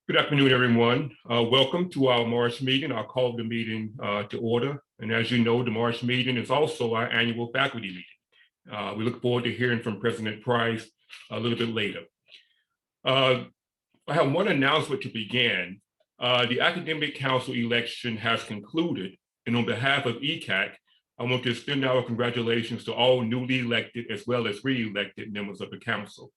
Good afternoon, everyone. Welcome to our March meeting. I'll call the meeting to order. And as you know, the March meeting is also our annual faculty meeting. We look forward to hearing from President Price a little bit later. I have one announcement to begin. The Academic Council election has concluded, and on behalf of ECAC, I want to extend our congratulations to all newly elected as well as re-elected members of the council.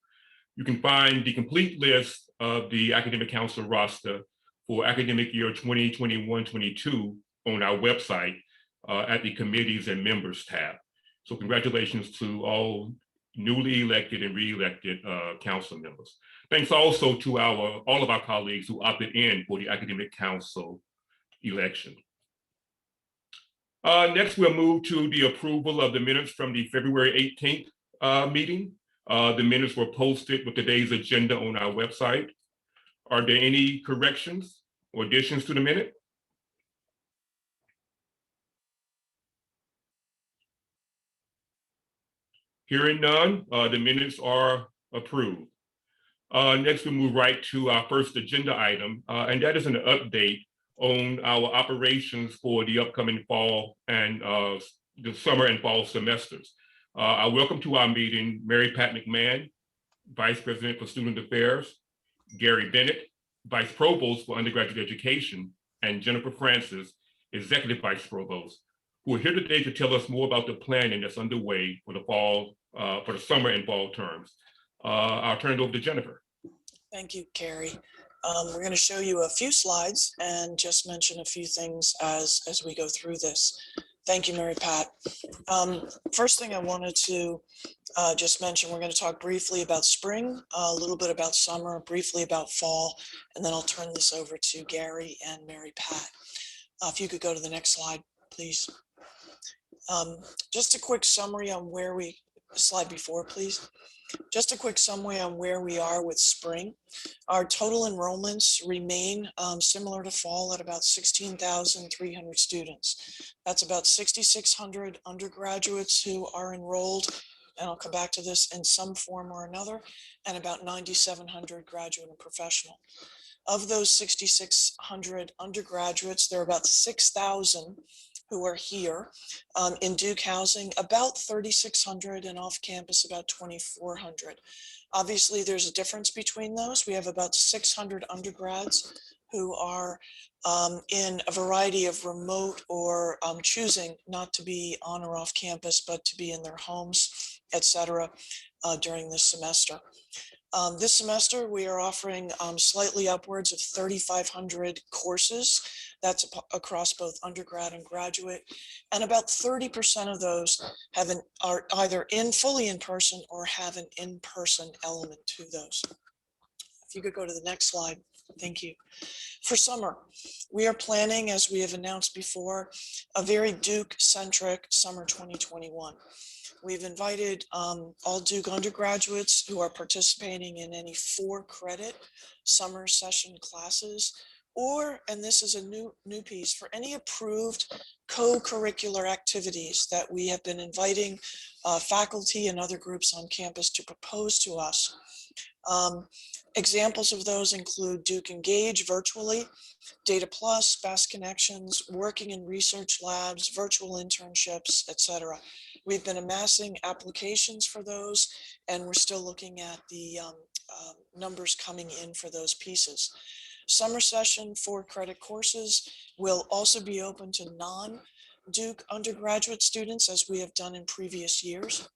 You can find the complete list of the Academic Council roster for academic year 2021-22 on our website at the Committees and Members tab. So congratulations to all newly elected and re-elected council members. Thanks also to all of our colleagues who opted in for the Academic Council election. Next, we'll move to the approval of the minutes from the February 18th meeting. The minutes were posted with today's agenda on our website. Are there any corrections or additions to the minute? Hearing none, the minutes are approved. Next, we move right to our first agenda item, and that is an update on our operations for the upcoming fall and the summer and fall semesters. I welcome to our meeting Mary Pat McMahon, Vice President for Student Affairs, Gary Bennett, Vice Provost for Undergraduate Education, and Jennifer Francis, Executive Vice Provost, who are here today to tell us more about the planning that's underway for the fall, for the summer and fall terms. I'll turn it over to Jennifer. Thank you, Gary. We're going to show you a few slides and just mention a few things as we go through this. Thank you, Mary Pat. First thing I wanted to just mention, we're going to talk briefly about spring, a little bit about summer, briefly about fall, and then I'll turn this over to Gary and Mary Pat. If you could go to the next slide, please. Just a quick summary on slide before, please. Just a quick summary on where we are with spring. Our total enrollments remain similar to fall at about 16,300 students. That's about 6,600 undergraduates who are enrolled, and I'll come back to this in some form or another, and about 9,700 graduate and professional. Of those 6,600 undergraduates, there are about 6,000 who are here in Duke housing, about 3,600, and off campus about 2,400. Obviously, there's a difference between those. We have about 600 undergrads who are in a variety of remote or choosing not to be on or off campus, but to be in their homes, etc., during this semester. This semester, we are offering slightly upwards of 3,500 courses. That's across both undergrad and graduate. And about 30% of those are either fully in person or have an in-person element to those. If you could go to the next slide. Thank you. For summer, we are planning, as we have announced before, a very Duke-centric summer 2021. We've invited all Duke undergraduates who are participating in any 4-credit summer session classes, or, and this is a new piece, for any approved co-curricular activities that we have been inviting faculty and other groups on campus to propose to us. Examples of those include Duke Engage virtually, Data Plus, Fast Connections, working in research labs, virtual internships, etc. We've been amassing applications for those, and we're still looking at the numbers coming in for those pieces. Summer session 4-credit courses will also be open to non-Duke undergraduate students, as we have done in previous years.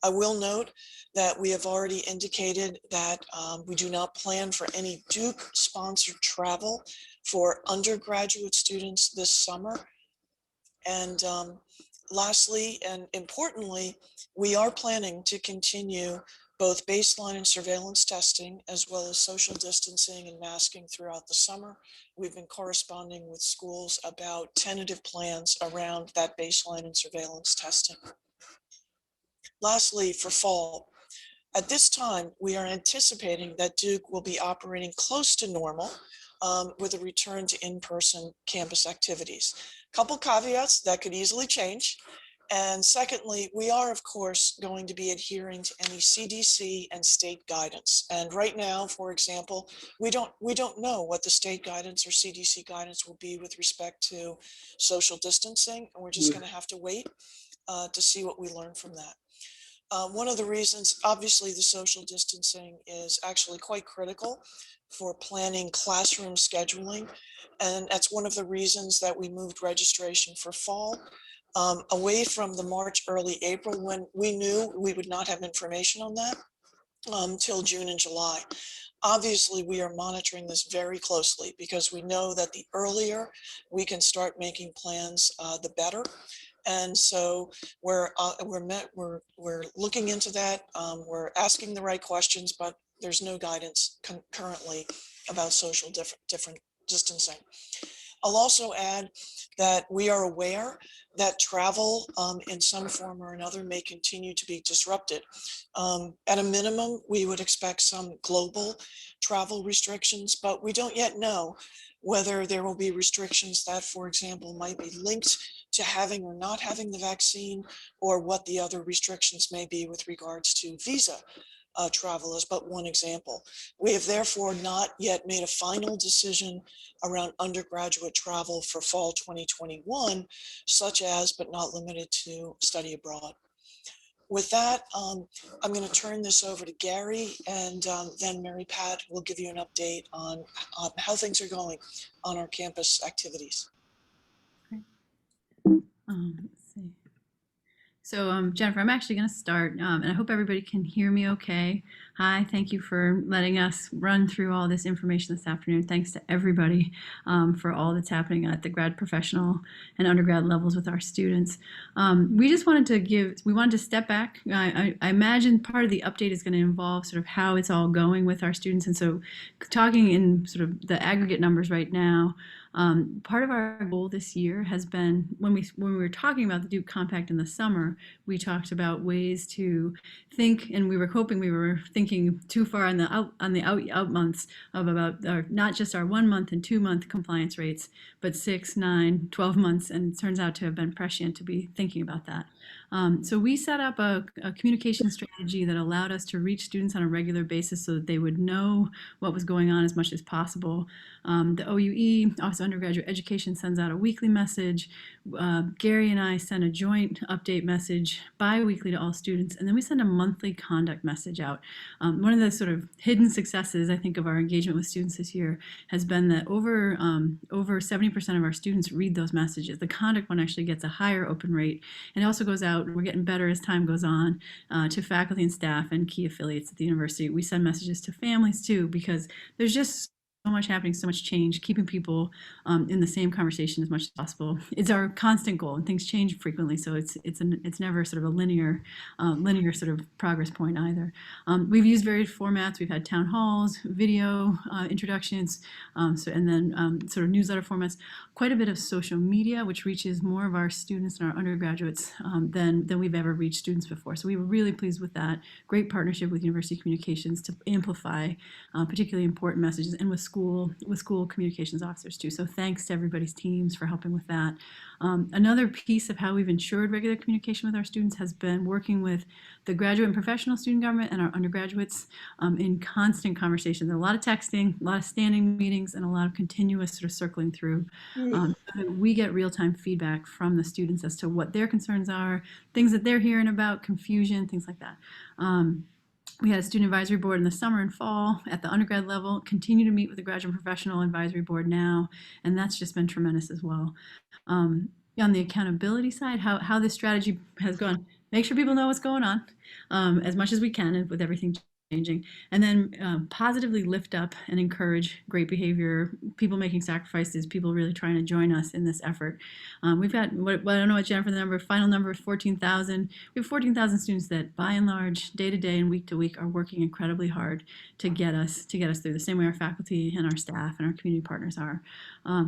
I will note that we have already indicated that we do not plan for any Duke-sponsored travel for undergraduate students this summer. And lastly, and importantly, we are planning to continue both baseline and surveillance testing, as well as social distancing and masking throughout the summer. We've been corresponding with schools about tentative plans around that baseline and surveillance testing. Lastly, for fall, at this time, we are anticipating that Duke will be operating close to normal with a return to in-person campus activities. Couple caveats that could easily change. And secondly, we are, of course, going to be adhering to any CDC and state guidance. And right now, for example, we don't know what the state guidance or CDC guidance will be with respect to social distancing, and we're just going to have to wait to see what we learn from that. One of the reasons, obviously, the social distancing is actually quite critical for planning classroom scheduling. And that's one of the reasons that we moved registration for fall away from the March, early April, when we knew we would not have information on that till June and July. Obviously, we are monitoring this very closely because we know that the earlier we can start making plans, the better. And so we're looking into that. We're asking the right questions, but there's no guidance currently about social different distancing. I'll also add that we are aware that travel in some form or another may continue to be disrupted. At a minimum, we would expect some global travel restrictions, but we don't yet know whether there will be restrictions that, for example, might be linked to having or not having the vaccine, or what the other restrictions may be with regards to visa travel is but one example. We have therefore not yet made a final decision around undergraduate travel for fall 2021, such as, but not limited to, study abroad. With that, I'm going to turn this over to Gary, and then Mary Pat will give you an update on how things are going on our campus activities. Let's see. So Jennifer, I'm actually going to start, and I hope everybody can hear me okay. Hi, thank you for letting us run through all this information this afternoon. Thanks to everybody for all that's happening at the grad, professional, and undergrad levels with our students. We just wanted to step back. I imagine part of the update is going to involve sort of how it's all going with our students. And so talking in sort of the aggregate numbers right now, part of our goal this year has been, when we were talking about the Duke Compact in the summer, we talked about ways to think, and we were hoping we were thinking too far on the out months of about not just our 1 month and 2 month compliance rates, but 6, 9, 12 months, and it turns out to have been prescient to be thinking about that. So we set up a communication strategy that allowed us to reach students on a regular basis so that they would know what was going on as much as possible. The OUE, Office of Undergraduate Education, sends out a weekly message. Gary and I send a joint update message bi-weekly to all students, and then we send a monthly conduct message out. One of the sort of hidden successes, I think, of our engagement with students this year has been that over 70% of our students read those messages. The conduct one actually gets a higher open rate, and it also goes out, we're getting better as time goes on, to faculty and staff and key affiliates at the university. We send messages to families too, because there's just so much happening, so much change. Keeping people in the same conversation as much as possible is our constant goal, and things change frequently, so it's never sort of a linear sort of progress point either. We've used various formats. We've had town halls, video introductions, and then sort of newsletter formats. Quite a bit of social media, which reaches more of our students and our undergraduates than we've ever reached students before. So we were really pleased with that. Great partnership with University Communications to amplify particularly important messages, and with school communications officers too. So thanks to everybody's teams for helping with that. Another piece of how we've ensured regular communication with our students has been working with the graduate and professional student government and our undergraduates in constant conversation. There's a lot of texting, a lot of standing meetings, and a lot of continuous sort of circling through. So that we get real-time feedback from the students as to what their concerns are, things that they're hearing about, confusion, things like that. We had a student advisory board in the summer and fall at the undergrad level, continue to meet with the graduate and professional advisory board now, and that's just been tremendous as well. On the accountability side, how this strategy has gone, make sure people know what's going on as much as we can, and with everything changing, and then positively lift up and encourage great behavior, people making sacrifices, people really trying to join us in this effort. We've got, I don't know what Jennifer, final number is 14,000. We have 14,000 students that by and large, day to day and week to week, are working incredibly hard to get us through, the same way our faculty and our staff and our community partners are.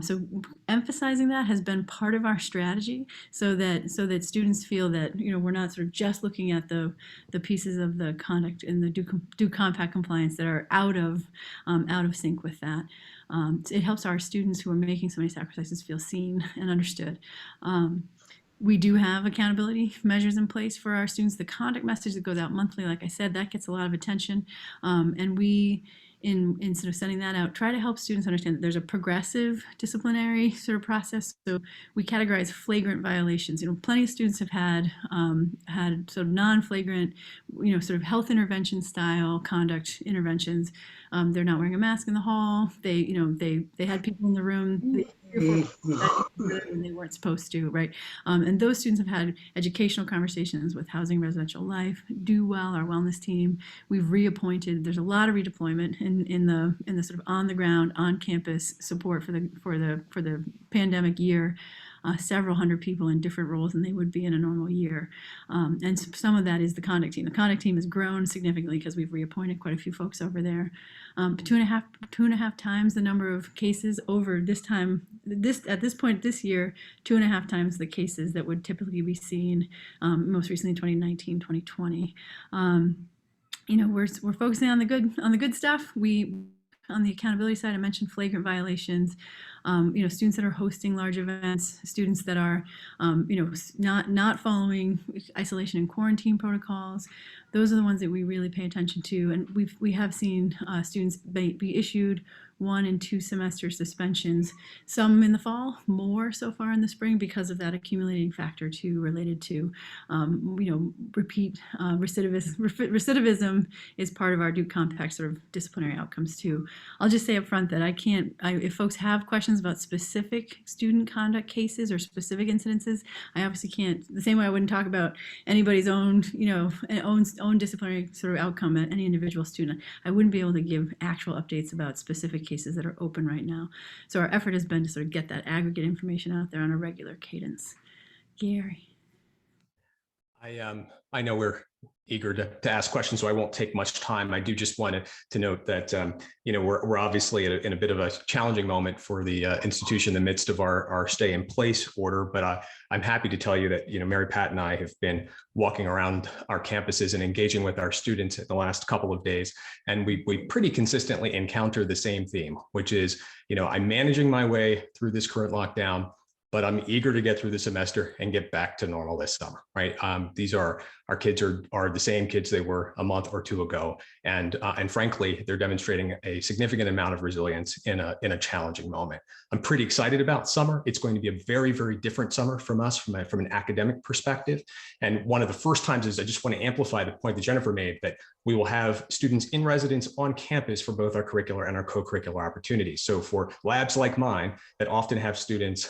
So emphasizing that has been part of our strategy, so that students feel that we're not sort of just looking at the pieces of the conduct in the Duke Compact compliance that are out of sync with that. It helps our students who are making so many sacrifices feel seen and understood. We do have accountability measures in place for our students. The conduct message that goes out monthly, like I said, that gets a lot of attention. And we, in sort of sending that out, try to help students understand that there's a progressive disciplinary sort of process. So we categorize flagrant violations. Plenty of students have had sort of non-flagrant, sort of health intervention style conduct interventions. They're not wearing a mask in the hall. They had people in the room. And they weren't supposed to, right? And those students have had educational conversations with Housing Residential Life, Do Well, our wellness team. We've reappointed. There's a lot of redeployment in the sort of on the ground, on campus support for the pandemic year. Several hundred people in different roles than they would be in a normal year. And some of that is the conduct team. The conduct team has grown significantly because we've reappointed quite a few folks over there. 2.5 times the number of cases over this time. At this point this year, 2.5 times the cases that would typically be seen, most recently 2019, 2020. We're focusing on the good stuff. On the accountability side, I mentioned flagrant violations. Students that are hosting large events, students that are, not following isolation and quarantine protocols. Those are the ones that we really pay attention to, and we have seen students be issued 1 and 2 semester suspensions, some in the fall, more so far in the spring because of that accumulating factor too, related to, repeat recidivism is part of our Duke Compact sort of disciplinary outcomes too. I'll just say up front that if folks have questions about specific student conduct cases or specific incidences, I obviously can't, the same way I wouldn't talk about anybody's own disciplinary sort of outcome at any individual student. I wouldn't be able to give actual updates about specific cases that are open right now. So our effort has been to sort of get that aggregate information out there on a regular cadence. Gary. I know we're eager to ask questions, so I won't take much time. I do just want to note that we're obviously in a bit of a challenging moment for the institution in the midst of our stay in place order. But I'm happy to tell you that Mary Pat and I have been walking around our campuses and engaging with our students in the last couple of days, and we pretty consistently encounter the same theme, which is I'm managing my way through this current lockdown, but I'm eager to get through the semester and get back to normal this summer, right? These are our kids are the same kids they were a month or 2 ago, and frankly, they're demonstrating a significant amount of resilience in a challenging moment. I'm pretty excited about summer. It's going to be a very, very different summer from us from an academic perspective. And one of the first times is I just want to amplify the point that Jennifer made that we will have students in residence on campus for both our curricular and our co-curricular opportunities. So for labs like mine that often have students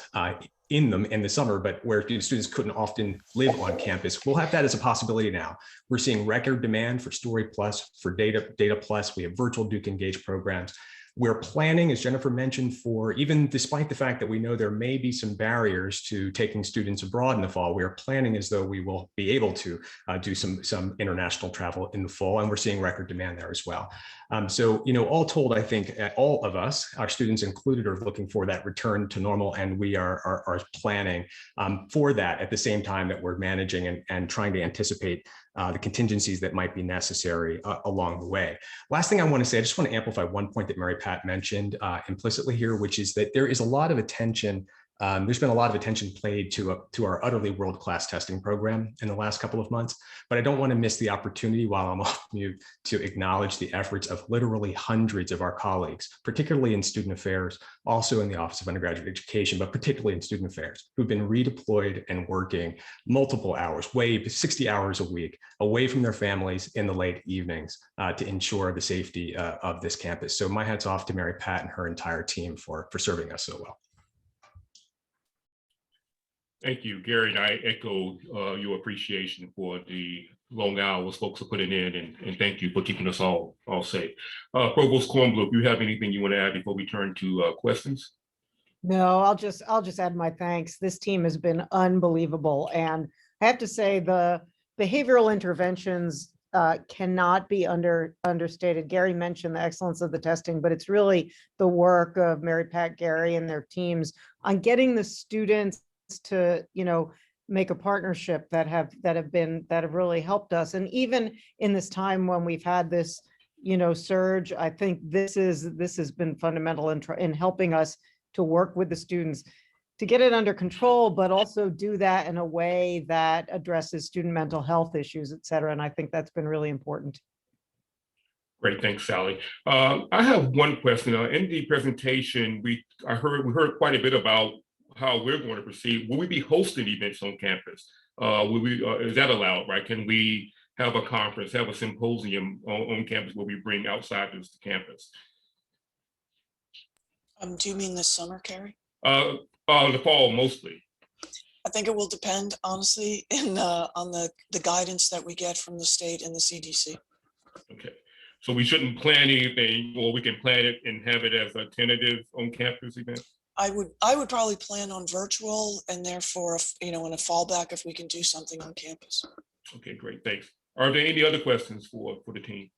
in them in the summer, but where students couldn't often live on campus, we'll have that as a possibility now. We're seeing record demand for Story Plus, for Data Plus. We have virtual Duke Engage programs. We're planning, as Jennifer mentioned, for even despite the fact that we know there may be some barriers to taking students abroad in the fall, we are planning as though we will be able to do some international travel in the fall, and we're seeing record demand there as well. So, all told, I think all of us, our students included, are looking for that return to normal, and we are planning for that at the same time that we're managing and trying to anticipate the contingencies that might be necessary along the way. Last thing I want to say, I just want to amplify one point that Mary Pat mentioned implicitly here, which is that there is a lot of attention. There's been a lot of attention paid to our utterly world-class testing program in the last couple of months, but I don't want to miss the opportunity while I'm off mute to acknowledge the efforts of literally hundreds of our colleagues, particularly in student affairs, also in the Office of Undergraduate Education, but particularly in student affairs, who've been redeployed and working multiple hours, 60 hours a week, away from their families in the late evenings to ensure the safety of this campus. So my hat's off to Mary Pat and her entire team for serving us so well. Thank you, Gary, and I echo your appreciation for the long hours folks are putting in, and thank you for keeping us all safe. Provost Kornblum, do you have anything you want to add before we turn to questions? No, I'll just add my thanks. This team has been unbelievable, and I have to say the behavioral interventions cannot be understated. Gary mentioned the excellence of the testing, but it's really the work of Mary Pat, Gary, and their teams on getting the students to make a partnership that have really helped us. And even in this time when we've had this surge, I think this has been fundamental in helping us to work with the students. get it under control, but also do that in a way that addresses student mental health issues, et cetera. And I think that's been really important. Great, thanks, Sally. I have one question. In the presentation, we heard quite a bit about how we're going to proceed. Will we be hosting events on campus? Is that allowed, right? Can we have a conference, have a symposium on campus where we bring outsiders to campus? Do you mean this summer, Carrie? The fall mostly. I think it will depend, honestly, on the guidance that we get from the state and the CDC. Okay. So we shouldn't plan anything, or we can plan it and have it as a tentative on-campus event? I would probably plan on virtual, and therefore, in a fallback if we can do something on campus. Okay, great, thanks. Are there any other questions for the team?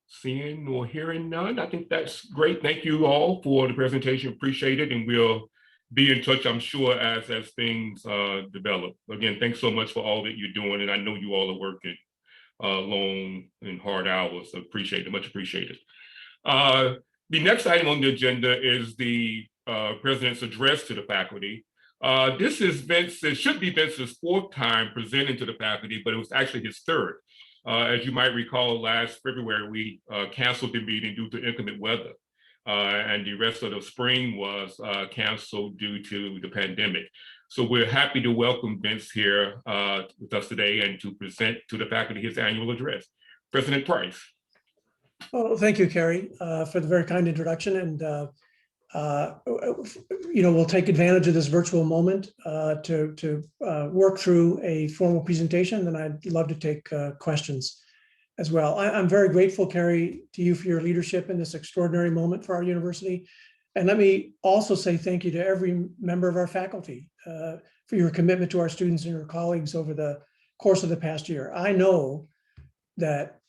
Seeing or hearing none, I think that's great. Thank you all for the presentation. Appreciate it, and we'll be in touch, I'm sure, as things develop. Again, thanks so much for all that you're doing, and I know you all are working long and hard hours. So appreciate it, much appreciated. The next item on the agenda is the President's address to the faculty. This is Vince, it should be Vince's fourth time presenting to the faculty, but it was actually his third. As you might recall, last February, we canceled the meeting due to inclement weather. And the rest of the spring was canceled due to the pandemic. So we're happy to welcome Vince here with us today and to present to the faculty his annual address. President Price. Oh, thank you, Carrie, for the very kind introduction. And, we'll take advantage of this virtual moment to work through a formal presentation, and I'd love to take questions as well. I'm very grateful, Carrie, to you for your leadership in this extraordinary moment for our university. And let me also say thank you to every member of our faculty for your commitment to our students and your colleagues over the course of the past year. I know that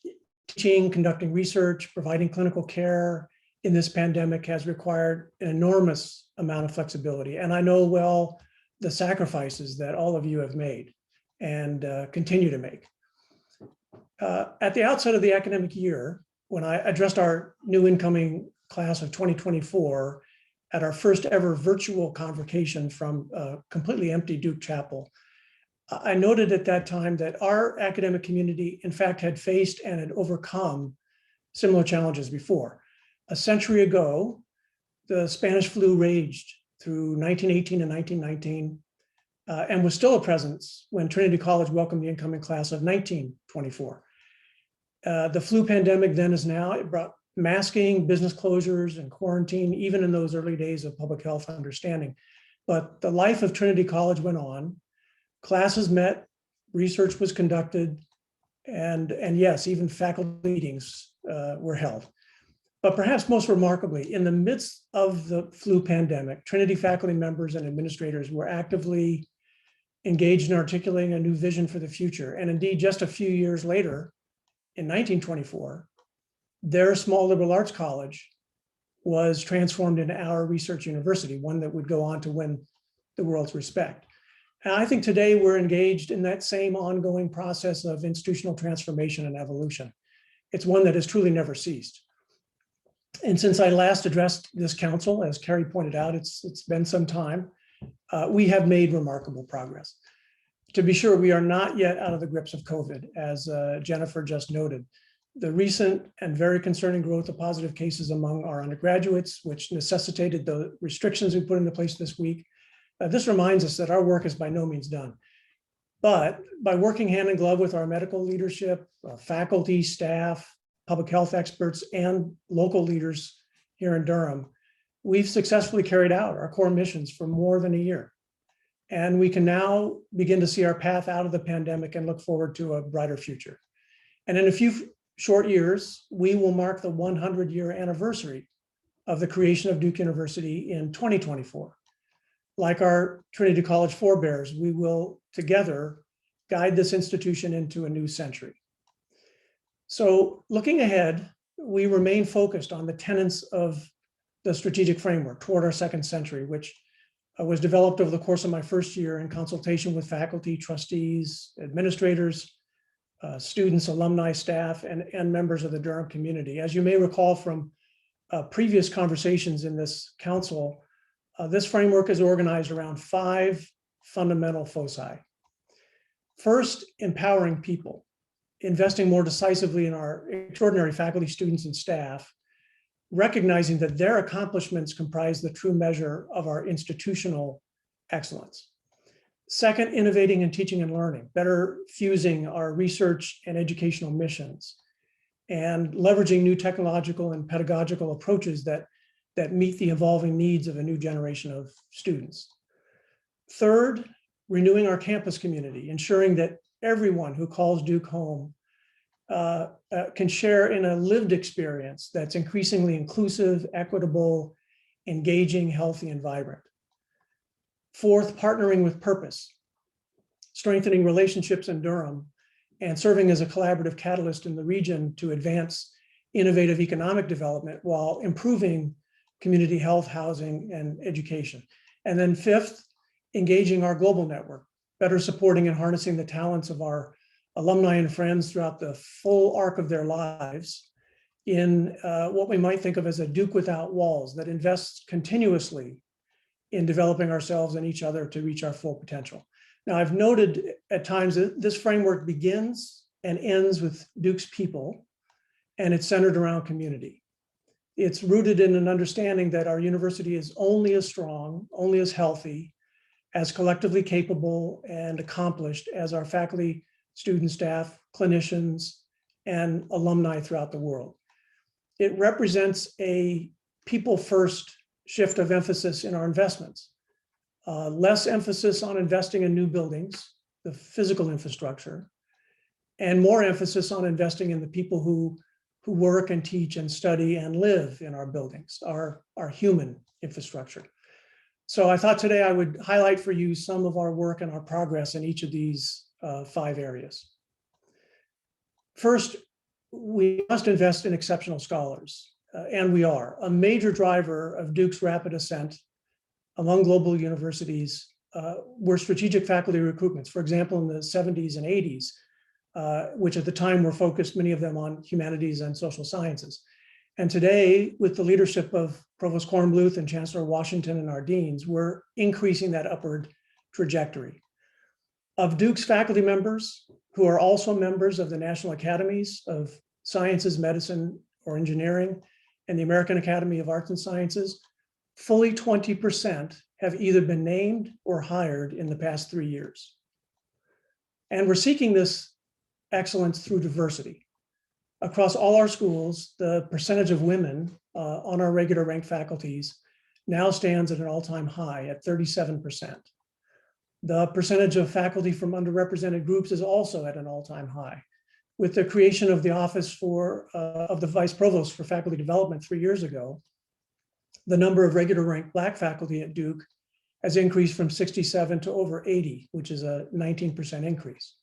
teaching, conducting research, providing clinical care in this pandemic has required an enormous amount of flexibility. And I know well the sacrifices that all of you have made and continue to make. At the outset of the academic year, when I addressed our new incoming class of 2024 at our first ever virtual convocation from a completely empty Duke Chapel, I noted at that time that our academic community, in fact, had faced and had overcome similar challenges before. A century ago, the Spanish flu raged through 1918 and 1919 and was still a presence when Trinity College welcomed the incoming class of 1924. The flu pandemic then as now, it brought masking, business closures, and quarantine, even in those early days of public health understanding. But the life of Trinity College went on. Classes met, research was conducted, and yes, even faculty meetings were held. But perhaps most remarkably, in the midst of the flu pandemic, Trinity faculty members and administrators were actively engaged in articulating a new vision for the future. And indeed, just a few years later, in 1924, their small liberal arts college was transformed into our research university, one that would go on to win the world's respect. And I think today we're engaged in that same ongoing process of institutional transformation and evolution. It's one that has truly never ceased. And since I last addressed this council, as Carrie pointed out, it's been some time, we have made remarkable progress. To be sure, we are not yet out of the grips of COVID, as Jennifer just noted. The recent and very concerning growth of positive cases among our undergraduates, which necessitated the restrictions we put into place this week, this reminds us that our work is by no means done. But by working hand in glove with our medical leadership, our faculty, staff, public health experts, and local leaders here in Durham, we've successfully carried out our core missions for more than a year. And we can now begin to see our path out of the pandemic and look forward to a brighter future. And in a few short years, we will mark the 100-year anniversary of the creation of Duke University in 2024. Like our Trinity College forebears, we will together guide this institution into a new century. So looking ahead, we remain focused on the tenets of the strategic framework toward our second century, which was developed over the course of my first year in consultation with faculty, trustees, administrators, students, alumni, staff, and members of the Durham community. As you may recall from previous conversations in this council, this framework is organized around 5 fundamental foci. First, empowering people, investing more decisively in our extraordinary faculty, students, and staff, recognizing that their accomplishments comprise the true measure of our institutional excellence. Second, innovating in teaching and learning, better fusing our research and educational missions, and leveraging new technological and pedagogical approaches that meet the evolving needs of a new generation of students. Third, renewing our campus community, ensuring that everyone who calls Duke home can share in a lived experience that's increasingly inclusive, equitable, engaging, healthy, and vibrant. Fourth, partnering with purpose, strengthening relationships in Durham, and serving as a collaborative catalyst in the region to advance innovative economic development while improving community health, housing, and education. And then fifth, engaging our global network, better supporting and harnessing the talents of our alumni and friends throughout the full arc of their lives in what we might think of as a Duke without walls that invests continuously in developing ourselves and each other to reach our full potential. Now, I've noted at times that this framework begins and ends with Duke's people, and it's centered around community. It's rooted in an understanding that our university is only as strong, only as healthy, as collectively capable and accomplished as our faculty, student, staff, clinicians, and alumni throughout the world. It represents a people-first shift of emphasis in our investments. Less emphasis on investing in new buildings, the physical infrastructure, and more emphasis on investing in the people who work and teach and study and live in our buildings, our human infrastructure. So I thought today I would highlight for you some of our work and our progress in each of these 5 areas. First, we must invest in exceptional scholars, and we are. A major driver of Duke's rapid ascent among global universities were strategic faculty recruitments. For example, in the 70s and 80s, which at the time were focused, many of them, on humanities and social sciences. And today, with the leadership of Provost Kornbluth and Chancellor Washington and our deans, we're increasing that upward trajectory. Of Duke's faculty members, who are also members of the National Academies of Sciences, Medicine, or Engineering, and the American Academy of Arts and Sciences, fully 20% have either been named or hired in the past 3 years. And we're seeking this excellence through diversity. Across all our schools, the percentage of women on our regular ranked faculties now stands at an all-time high at 37%. The percentage of faculty from underrepresented groups is also at an all-time high. With the creation of the office of the Vice Provost for Faculty Development 3 years ago, the number of regular ranked Black faculty at Duke has increased from 67 to over 80, which is a 19% increase.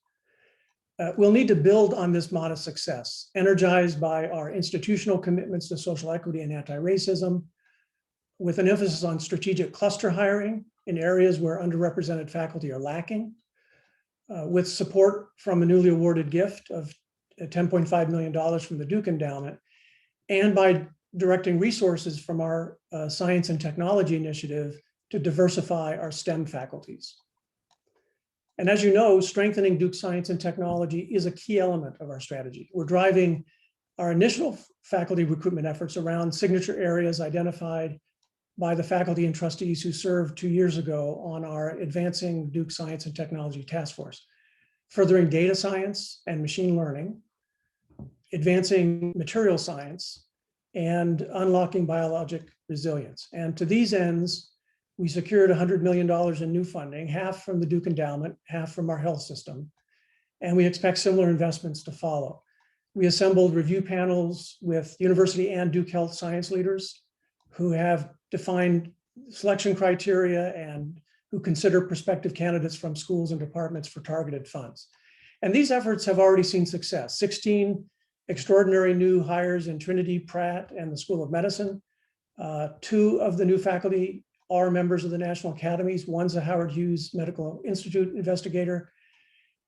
We'll need to build on this modest success, energized by our institutional commitments to social equity and anti-racism, with an emphasis on strategic cluster hiring in areas where underrepresented faculty are lacking, with support from a newly awarded gift of $10.5 million from the Duke Endowment, and by directing resources from our Science and Technology Initiative to diversify our STEM faculties. And as you know, strengthening Duke Science and Technology is a key element of our strategy. We're driving our initial faculty recruitment efforts around signature areas identified by the faculty and trustees who served 2 years ago on our Advancing Duke Science and Technology Task Force, furthering data science and machine learning, advancing material science, and unlocking biologic resilience. And to these ends, we secured $100 million in new funding, half from the Duke Endowment, half from our health system, and we expect similar investments to follow. We assembled review panels with university and Duke Health science leaders who have defined selection criteria and who consider prospective candidates from schools and departments for targeted funds. And these efforts have already seen success. 16 extraordinary new hires in Trinity, Pratt, and the School of Medicine. 2 of the new faculty are members of the National Academies. One's a Howard Hughes Medical Institute investigator.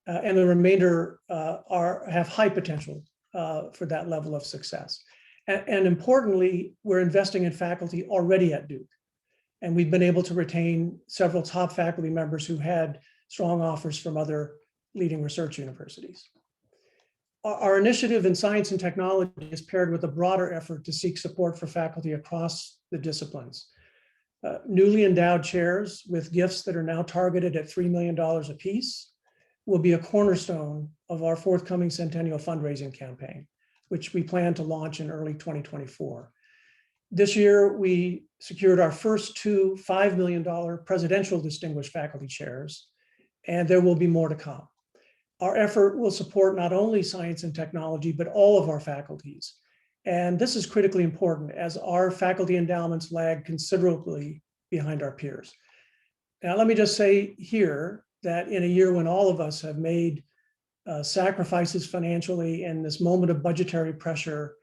and the remainder have high potential for that level of success. And importantly, we're investing in faculty already at Duke. And we've been able to retain several top faculty members who had strong offers from other leading research universities. Our initiative in science and technology is paired with a broader effort to seek support for faculty across the disciplines. Newly endowed chairs with gifts that are now targeted at $3 million apiece will be a cornerstone of our forthcoming centennial fundraising campaign, which we plan to launch in early 2024. This year, we secured our first two $5 million presidential distinguished faculty chairs, and there will be more to come. Our effort will support not only science and technology, but all of our faculties. And this is critically important as our faculty endowments lag considerably behind our peers. Now, let me just say here that in a year when all of us have made sacrifices financially in this moment of budgetary pressure,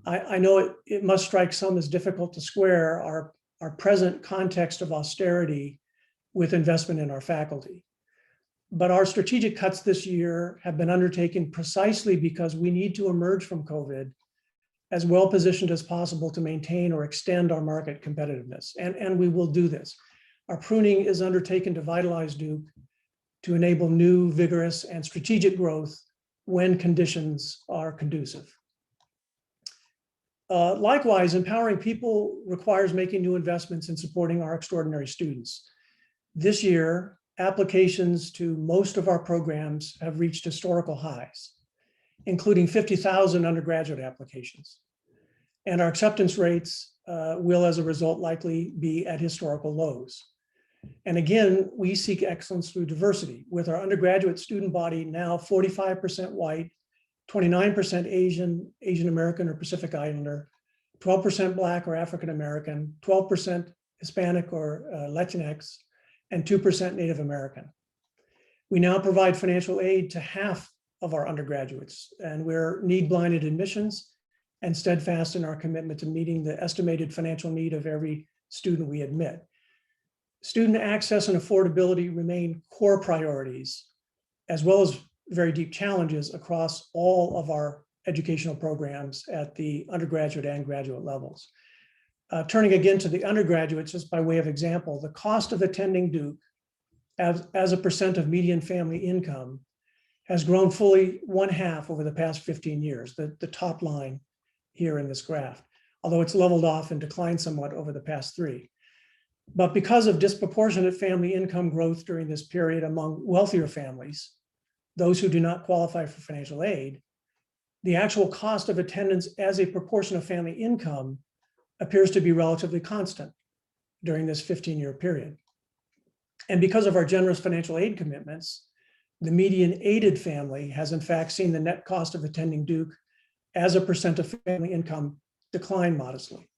I know it must strike some as difficult to square our present context of austerity with investment in our faculty. But our strategic cuts this year have been undertaken precisely because we need to emerge from COVID as well positioned as possible to maintain or extend our market competitiveness. And we will do this. Our pruning is undertaken to vitalize Duke, to enable new, vigorous, and strategic growth when conditions are conducive. Likewise, empowering people requires making new investments in supporting our extraordinary students. This year, applications to most of our programs have reached historical highs, including 50,000 undergraduate applications. And our acceptance rates will, as a result, likely be at historical lows. And again, we seek excellence through diversity, with our undergraduate student body now 45% white, 29% Asian American or Pacific Islander, 12% Black or African American, 12% Hispanic or Latinx, and 2% Native American. We now provide financial aid to half of our undergraduates, and we're need-blinded admissions and steadfast in our commitment to meeting the estimated financial need of every student we admit. Student access and affordability remain core priorities, as well as very deep challenges across all of our educational programs at the undergraduate and graduate levels. Turning again to the undergraduates, just by way of example, the cost of attending Duke as a percent of median family income has grown fully 1/2 over the past 15 years, the top line here in this graph, although it's leveled off and declined somewhat over the past 3. But because of disproportionate family income growth during this period among wealthier families, those who do not qualify for financial aid, the actual cost of attendance as a proportion of family income appears to be relatively constant during this 15-year period. And because of our generous financial aid commitments, the median aided family has in fact seen the net cost of attending Duke as a percent of family income decline modestly.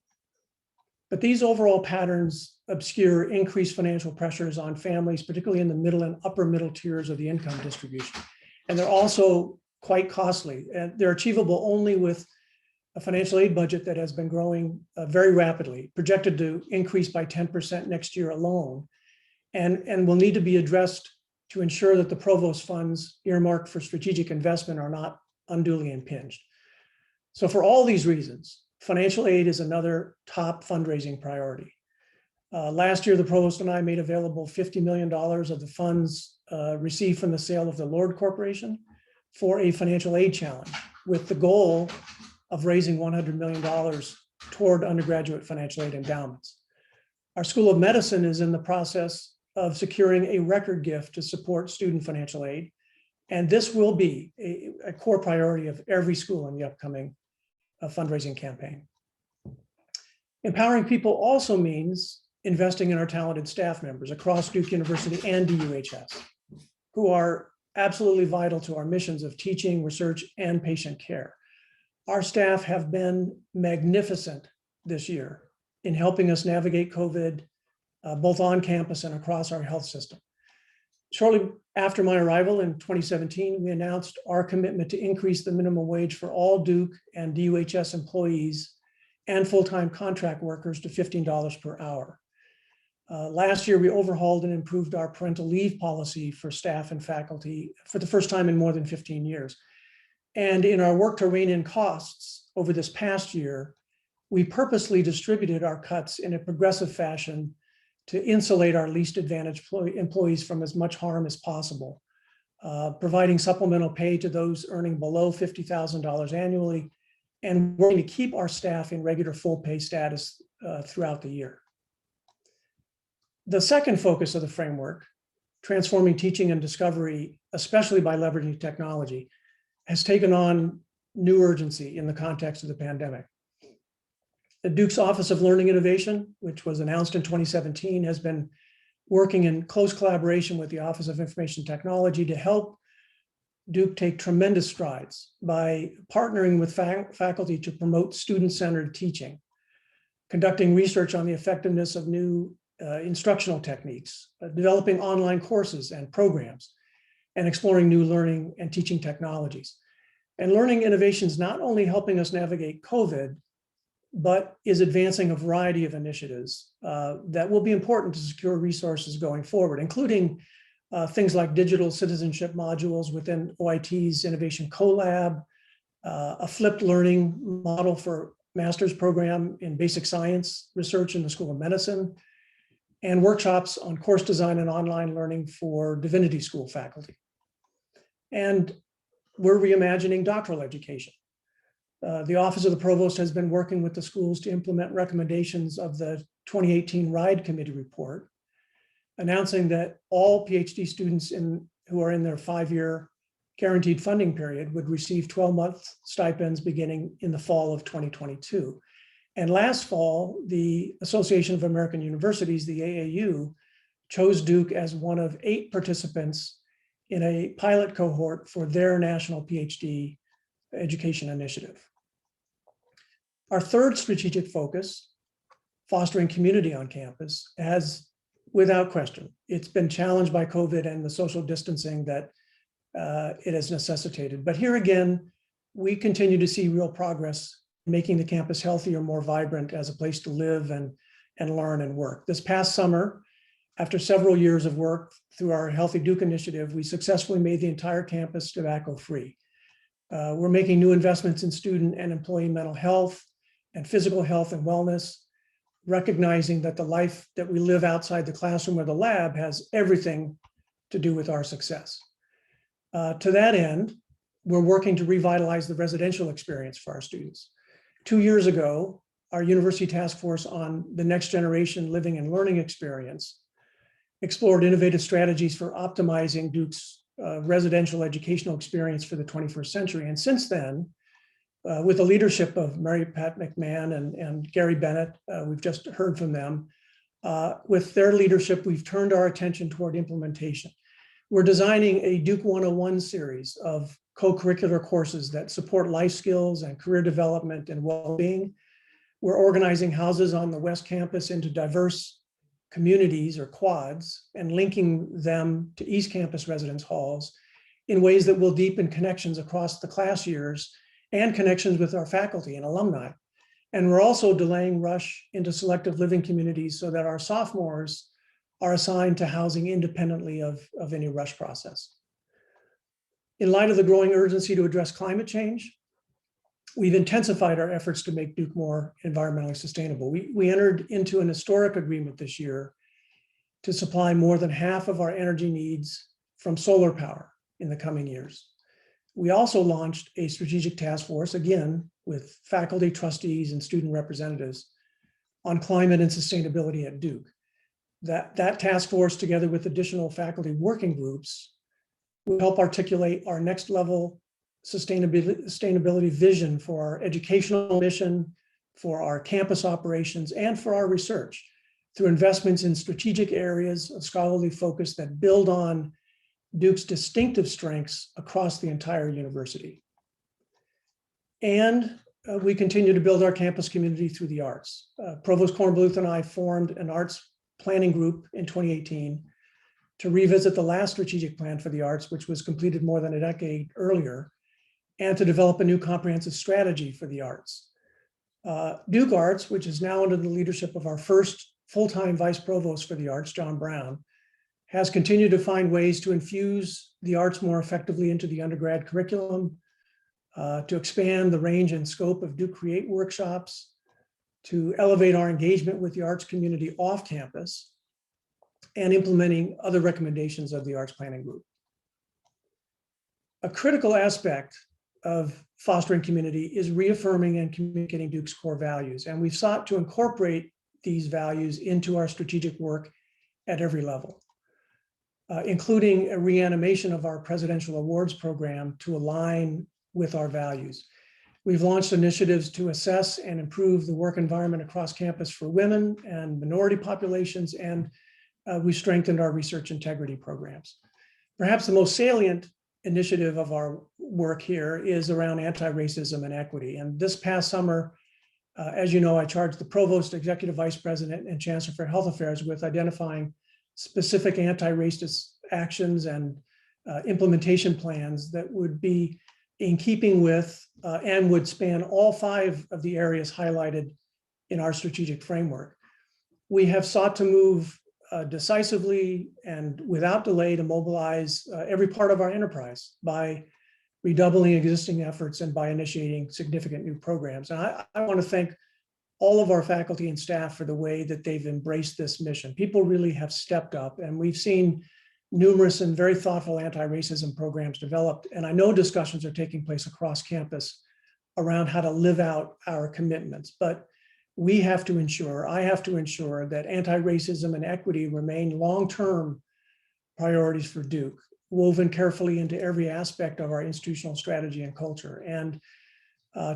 But these overall patterns obscure increased financial pressures on families, particularly in the middle and upper middle tiers of the income distribution. And they're also quite costly, and they're achievable only with a financial aid budget that has been growing very rapidly, projected to increase by 10% next year alone, and will need to be addressed to ensure that the provost funds earmarked for strategic investment are not unduly impinged. So for all these reasons, financial aid is another top fundraising priority. Last year, the provost and I made available $50 million of the funds received from the sale of the Lord Corporation for a financial aid challenge, with the goal of raising $100 million toward undergraduate financial aid endowments. Our School of Medicine is in the process of securing a record gift to support student financial aid, and this will be a core priority of every school in the upcoming fundraising campaign. Empowering people also means investing in our talented staff members across Duke University and DUHS, who are absolutely vital to our missions of teaching, research, and patient care. Our staff have been magnificent this year in helping us navigate COVID, both on campus and across our health system. Shortly after my arrival in 2017, we announced our commitment to increase the minimum wage for all Duke and DUHS employees and full-time contract workers to $15 per hour. Last year, we overhauled and improved our parental leave policy for staff and faculty for the first time in more than 15 years. And in our work to rein in costs over this past year, we purposely distributed our cuts in a progressive fashion to insulate our least advantaged employees from as much harm as possible, providing supplemental pay to those earning below $50,000 annually, and working to keep our staff in regular full pay status throughout the year. The second focus of the framework, transforming teaching and discovery, especially by leveraging technology, has taken on new urgency in the context of the pandemic. The Duke's Office of Learning Innovation, which was announced in 2017, has been working in close collaboration with the Office of Information Technology to help Duke take tremendous strides by partnering with faculty to promote student-centered teaching, conducting research on the effectiveness of new instructional techniques, developing online courses and programs, and exploring new learning and teaching technologies. And learning innovation is not only helping us navigate COVID, but is advancing a variety of initiatives that will be important to secure resources going forward, including things like digital citizenship modules within OIT's Innovation CoLab, a flipped learning model for master's program in basic science research in the School of Medicine, and workshops on course design and online learning for divinity school faculty. And we're reimagining doctoral education. The Office of the Provost has been working with the schools to implement recommendations of the 2018 RIDE Committee report, announcing that all PhD students who are in their 5-year guaranteed funding period would receive 12-month stipends beginning in the fall of 2022. And last fall, the Association of American Universities, the AAU, chose Duke as one of 8 participants in a pilot cohort for their national PhD education initiative. Our third strategic focus, fostering community on campus, has, without question, it's been challenged by COVID and the social distancing that it has necessitated. But here again, we continue to see real progress, making the campus healthier, more vibrant as a place to live and learn and work. This past summer, after several years of work through our Healthy Duke initiative, we successfully made the entire campus tobacco-free. We're making new investments in student and employee mental health and physical health and wellness, recognizing that the life that we live outside the classroom or the lab has everything to do with our success. To that end, we're working to revitalize the residential experience for our students. 2 years ago, our University Task Force on the Next Generation Living and Learning Experience explored innovative strategies for optimizing Duke's residential educational experience for the 21st century. And since then, with the leadership of Mary Pat McMahon and Gary Bennett, we've just heard from them. With their leadership, we've turned our attention toward implementation. We're designing a Duke 101 series of co-curricular courses that support life skills and career development and well-being. We're organizing houses on the West Campus into diverse communities or quads and linking them to East Campus residence halls in ways that will deepen connections across the class years and connections with our faculty and alumni. And we're also delaying rush into selective living communities so that our sophomores are assigned to housing independently of any rush process. In light of the growing urgency to address climate change, we've intensified our efforts to make Duke more environmentally sustainable. We entered into an historic agreement this year to supply more than half of our energy needs from solar power in the coming years. We also launched a strategic task force, again, with faculty, trustees, and student representatives on climate and sustainability at Duke. That task force, together with additional faculty working groups, will help articulate our next level sustainability vision for our educational mission, for our campus operations, and for our research through investments in strategic areas of scholarly focus that build on Duke's distinctive strengths across the entire university. And we continue to build our campus community through the arts. Provost Kornbluth and I formed an arts planning group in 2018 to revisit the last strategic plan for the arts, which was completed more than a decade earlier, and to develop a new comprehensive strategy for the arts. Duke Arts, which is now under the leadership of our first full-time vice provost for the arts, John Brown, has continued to find ways to infuse the arts more effectively into the undergrad curriculum, to expand the range and scope of Duke Create workshops, to elevate our engagement with the arts community off campus, and implementing other recommendations of the Arts Planning Group. A critical aspect of fostering community is reaffirming and communicating Duke's core values, and we've sought to incorporate these values into our strategic work at every level, including a reanimation of our presidential awards program to align with our values. We've launched initiatives to assess and improve the work environment across campus for women and minority populations, and we strengthened our research integrity programs. Perhaps the most salient initiative of our work here is around anti-racism and equity. And this past summer, as you know, I charged the provost, executive vice president, and chancellor for health affairs with identifying specific anti-racist actions and implementation plans that would be in keeping with and would span all 5 of the areas highlighted in our strategic framework. We have sought to move decisively and without delay to mobilize every part of our enterprise by redoubling existing efforts and by initiating significant new programs. And I want to thank all of our faculty and staff for the way that they've embraced this mission. People really have stepped up, and we've seen numerous and very thoughtful anti-racism programs developed. And I know discussions are taking place across campus around how to live out our commitments. But we have to ensure, I have to ensure that anti-racism and equity remain long-term priorities for Duke, woven carefully into every aspect of our institutional strategy and culture. And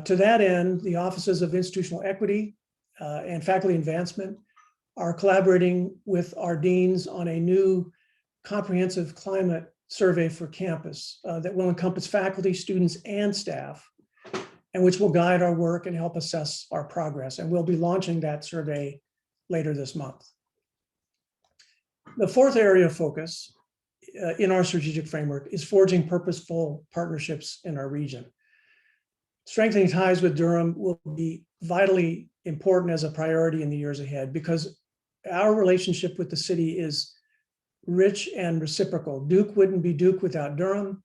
to that end, the Offices of Institutional Equity and Faculty Advancement are collaborating with our deans on a new comprehensive climate survey for campus that will encompass faculty, students, and staff, and which will guide our work and help assess our progress. And we'll be launching that survey later this month. The 4th area of focus in our strategic framework is forging purposeful partnerships in our region. Strengthening ties with Durham will be vitally important as a priority in the years ahead because our relationship with the city is rich and reciprocal. Duke wouldn't be Duke without Durham.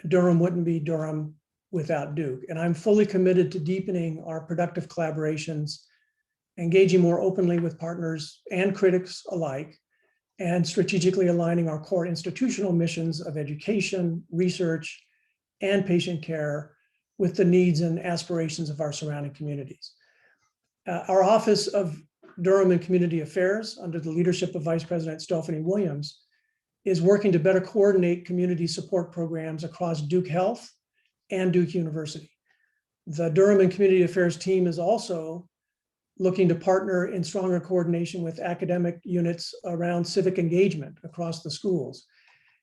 Durham wouldn't be Durham without Duke. And I'm fully committed to deepening our productive collaborations, engaging more openly with partners and critics alike, and strategically aligning our core institutional missions of education, research, and patient care with the needs and aspirations of our surrounding communities. Our Office of Durham and Community Affairs, under the leadership of Vice President Stephanie Williams, is working to better coordinate community support programs across Duke Health and Duke University. The Durham and Community Affairs team is also looking to partner in stronger coordination with academic units around civic engagement across the schools.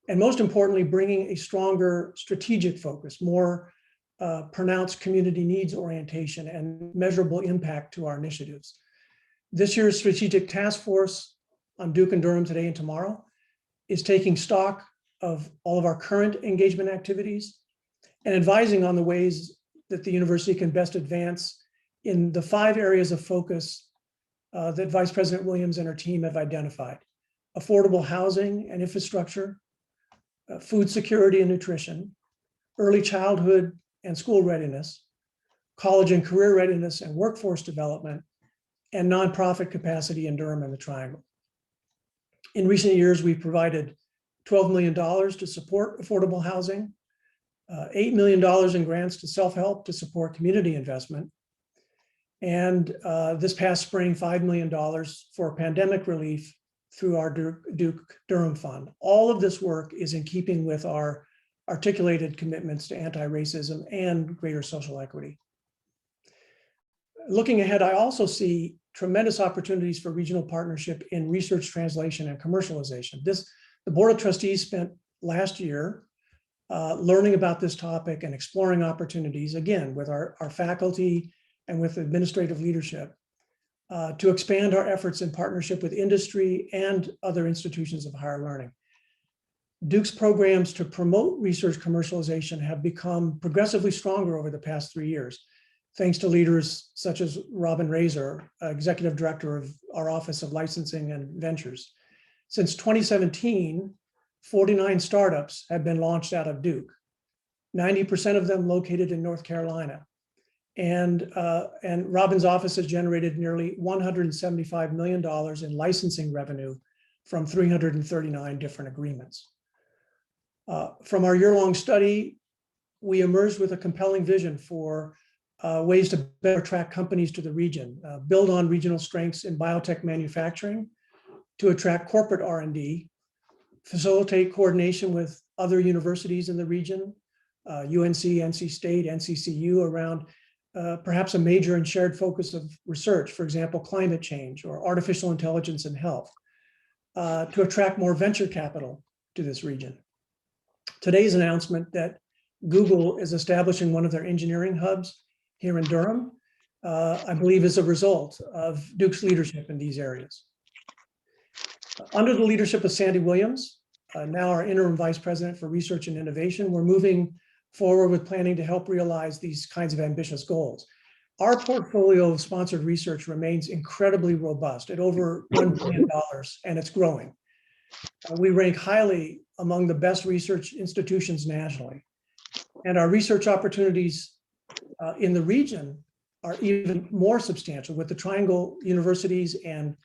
And most importantly, bringing a stronger strategic focus, more pronounced community needs orientation and measurable impact to our initiatives. This year's strategic task force on Duke and Durham today and tomorrow is taking stock of all of our current engagement activities and advising on the ways that the university can best advance in the 5 areas of focus that Vice President Williams and her team have identified: affordable housing and infrastructure, food security and nutrition, early childhood and school readiness, college and career readiness and workforce development, and nonprofit capacity in Durham and the Triangle. In recent years, we've provided $12 million to support affordable housing, $8 million in grants to self-help to support community investment, and this past spring, $5 million for pandemic relief through our Duke Durham Fund. All of this work is in keeping with our articulated commitments to anti-racism and greater social equity. Looking ahead, I also see tremendous opportunities for regional partnership in research translation and commercialization. The Board of Trustees spent last year learning about this topic and exploring opportunities, again, with our faculty and with administrative leadership to expand our efforts in partnership with industry and other institutions of higher learning. Duke's programs to promote research commercialization have become progressively stronger over the past 3 years. thanks to leaders such as Robin Razor, Executive Director of our Office of Licensing and Ventures. Since 2017, 49 startups have been launched out of Duke, 90% of them located in North Carolina. And Robin's office has generated nearly $175 million in licensing revenue from 339 different agreements. From our year-long study, we emerged with a compelling vision for ways to better attract companies to the region, build on regional strengths in biotech manufacturing to attract corporate R&D, facilitate coordination with other universities in the region, UNC, NC State, NCCU, around perhaps a major and shared focus of research, for example, climate change or artificial intelligence and health, to attract more venture capital to this region. Today's announcement that Google is establishing one of their engineering hubs here in Durham, I believe is a result of Duke's leadership in these areas. Under the leadership of Sandy Williams, now our interim vice president for research and innovation, we're moving forward with planning to help realize these kinds of ambitious goals. Our portfolio of sponsored research remains incredibly robust at over $1 billion, and it's growing. We rank highly among the best research institutions nationally. And our research opportunities in the region are even more substantial, with the Triangle Universities and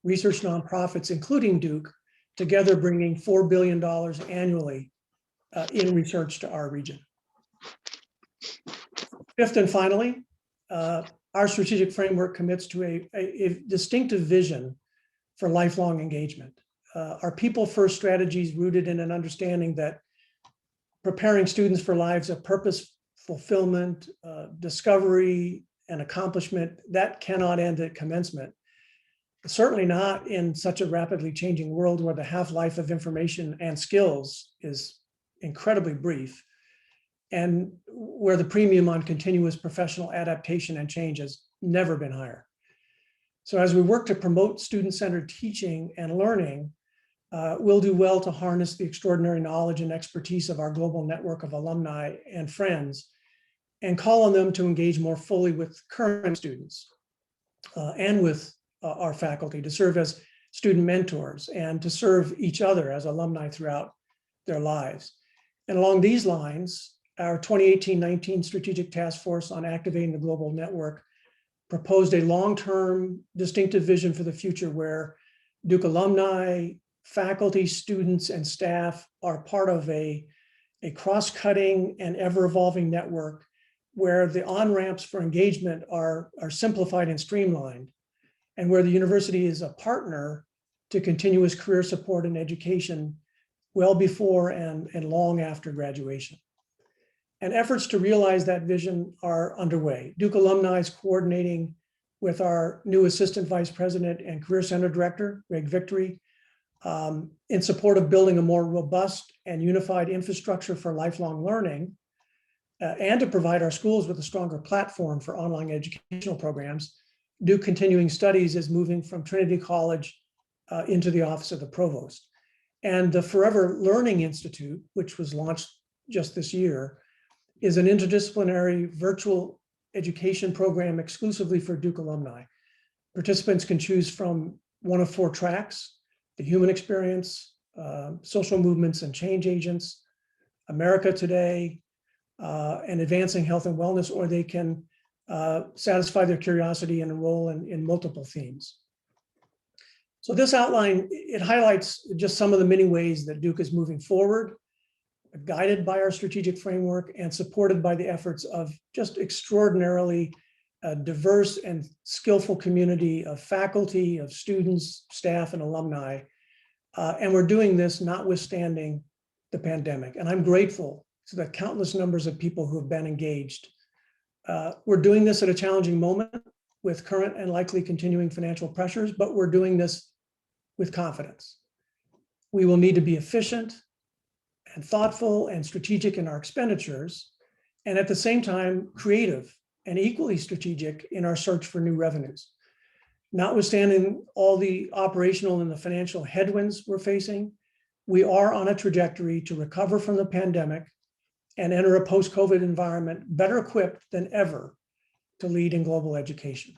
research nonprofits, including Duke, together bringing $4 billion annually in research to our region. Fifth and finally, our strategic framework commits to a distinctive vision for lifelong engagement. Our people-first strategy is rooted in an understanding that preparing students for lives of purpose, fulfillment, discovery, and accomplishment, that cannot end at commencement. Certainly not in such a rapidly changing world where the half-life of information and skills is incredibly brief, and where the premium on continuous professional adaptation and change has never been higher. So as we work to promote student-centered teaching and learning, we'll do well to harness the extraordinary knowledge and expertise of our global network of alumni and friends, and call on them to engage more fully with current students and with our faculty, to serve as student mentors and to serve each other as alumni throughout their lives. And along these lines, our 2018-19 Strategic Task Force on Activating the Global Network proposed a long-term distinctive vision for the future where Duke alumni, faculty, students, and staff are part of a cross-cutting and ever-evolving network where the on-ramps for engagement are simplified and streamlined, and where the university is a partner to continuous career support and education well before and long after graduation. And efforts to realize that vision are underway. Duke alumni is coordinating with our new Assistant Vice President and Career Center Director, Greg Victory, in support of building a more robust and unified infrastructure for lifelong learning, and to provide our schools with a stronger platform for online educational programs. Duke Continuing Studies is moving from Trinity College into the Office of the Provost. And the Forever Learning Institute, which was launched just this year, is an interdisciplinary virtual education program exclusively for Duke alumni. Participants can choose from one of 4 tracks: the human experience, social movements and change agents, America Today, and advancing health and wellness, or they can satisfy their curiosity and enroll in multiple themes. So this outline, it highlights just some of the many ways that Duke is moving forward, guided by our strategic framework and supported by the efforts of just extraordinarily diverse and skillful community of faculty, of students, staff, and alumni. And we're doing this notwithstanding the pandemic. And I'm grateful to the countless numbers of people who have been engaged. We're doing this at a challenging moment with current and likely continuing financial pressures, but we're doing this with confidence. We will need to be efficient and thoughtful and strategic in our expenditures, and at the same time, creative and equally strategic in our search for new revenues. Notwithstanding all the operational and the financial headwinds we're facing, we are on a trajectory to recover from the pandemic and enter a post-COVID environment better equipped than ever to lead in global education.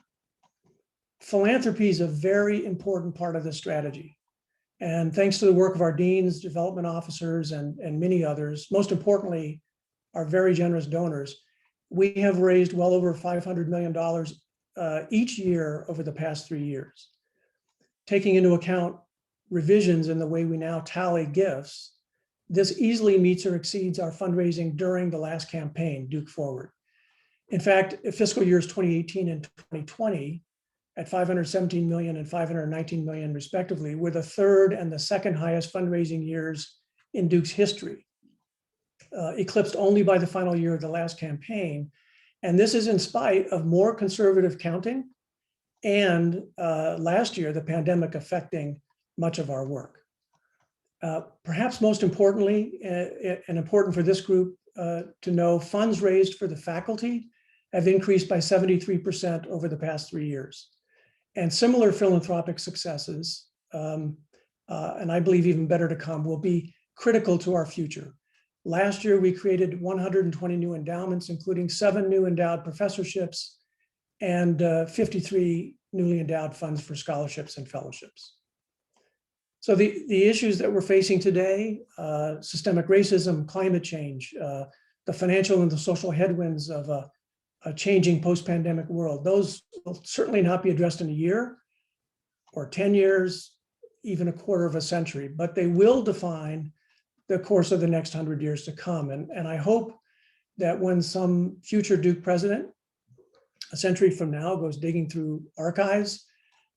Philanthropy is a very important part of this strategy. And thanks to the work of our deans, development officers, and many others, most importantly, our very generous donors, we have raised well over $500 million each year over the past 3 years. Taking into account revisions in the way we now tally gifts, this easily meets or exceeds our fundraising during the last campaign, Duke Forward. In fact, fiscal years 2018 and 2020, at $517 million and $519 million respectively, were the third and the second highest fundraising years in Duke's history, eclipsed only by the final year of the last campaign. And this is in spite of more conservative counting and last year, the pandemic affecting much of our work. Perhaps most importantly, and important for this group to know, funds raised for the faculty have increased by 73% over the past 3 years. And similar philanthropic successes, and I believe even better to come, will be critical to our future. Last year, we created 120 new endowments, including 7 new endowed professorships and 53 newly endowed funds for scholarships and fellowships. So the issues that we're facing today, systemic racism, climate change, the financial and the social headwinds of a changing post-pandemic world, those will certainly not be addressed in a year or 10 years, even a quarter of a century, but they will define the course of the next 100 years to come. And I hope that when some future Duke president, a century from now, goes digging through archives,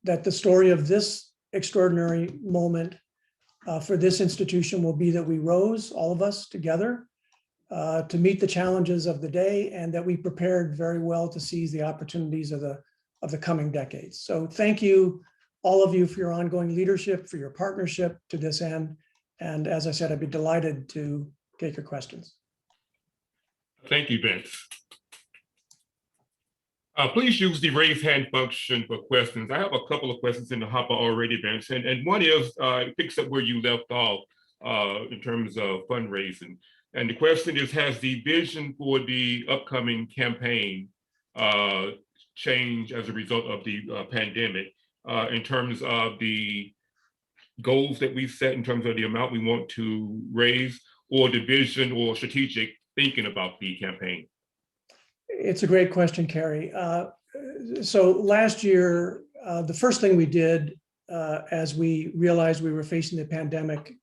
that the story of this extraordinary moment for this institution will be that we rose, all of us together, to meet the challenges of the day, and that we prepared very well to seize the opportunities of the coming decades. So thank you, all of you, for your ongoing leadership, for your partnership to this end. And as I said, I'd be delighted to take your questions. Thank you, Vince. Please use the raise hand function for questions. I have a couple of questions in the hopper already, Vince, and one is, it picks up where you left off in terms of fundraising. And the question is, has the vision for the upcoming campaign changed as a result of the pandemic in terms of the goals that we set in terms of the amount we want to raise, or the vision or strategic thinking about the campaign? It's a great question, Kerry. So last year, the first thing we did as we realized we were facing the pandemic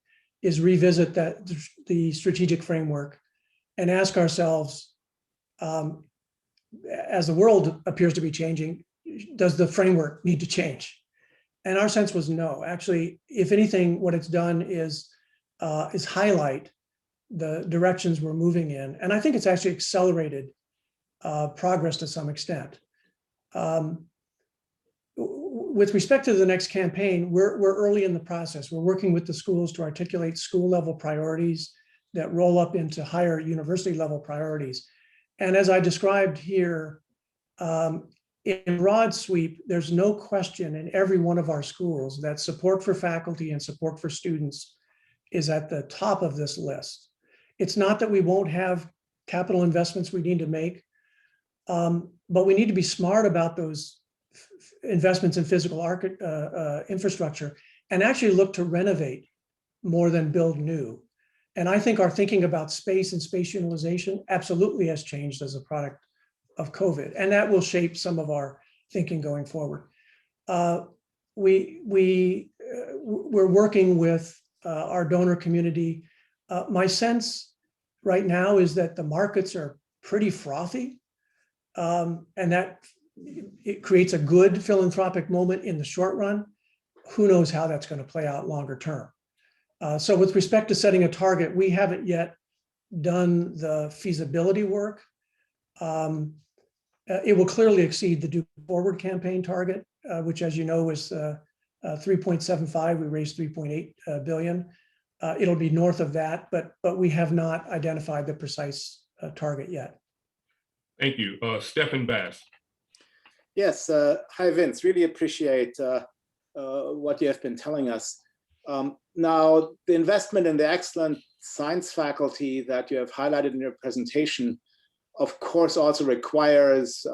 is revisit the strategic framework and ask ourselves, as the world appears to be changing, does the framework need to change? And our sense was no. Actually, if anything, what it's done is highlight the directions we're moving in. And I think it's actually accelerated progress to some extent. With respect to the next campaign, we're early in the process. We're working with the schools to articulate school level priorities that roll up into higher university level priorities. And as I described here, in broad sweep, there's no question in every one of our schools that support for faculty and support for students is at the top of this list. It's not that we won't have capital investments we need to make, but we need to be smart about those investments in physical infrastructure and actually look to renovate more than build new. And I think our thinking about space and space utilization absolutely has changed as a product of COVID, and that will shape some of our thinking going forward. We're working with our donor community. My sense right now is that the markets are pretty frothy, and that it creates a good philanthropic moment in the short run. Who knows how that's going to play out longer term? So with respect to setting a target, we haven't yet done the feasibility work. It will clearly exceed the Duke Forward campaign target, which, as you know, is 3.75. We raised 3.8 billion. It'll be north of that, but we have not identified the precise target yet. Thank you. Stephen Bass. Yes. Hi, Vince. Really appreciate what you have been telling us. Now, the investment in the excellent science faculty that you have highlighted in your presentation, of course, also requires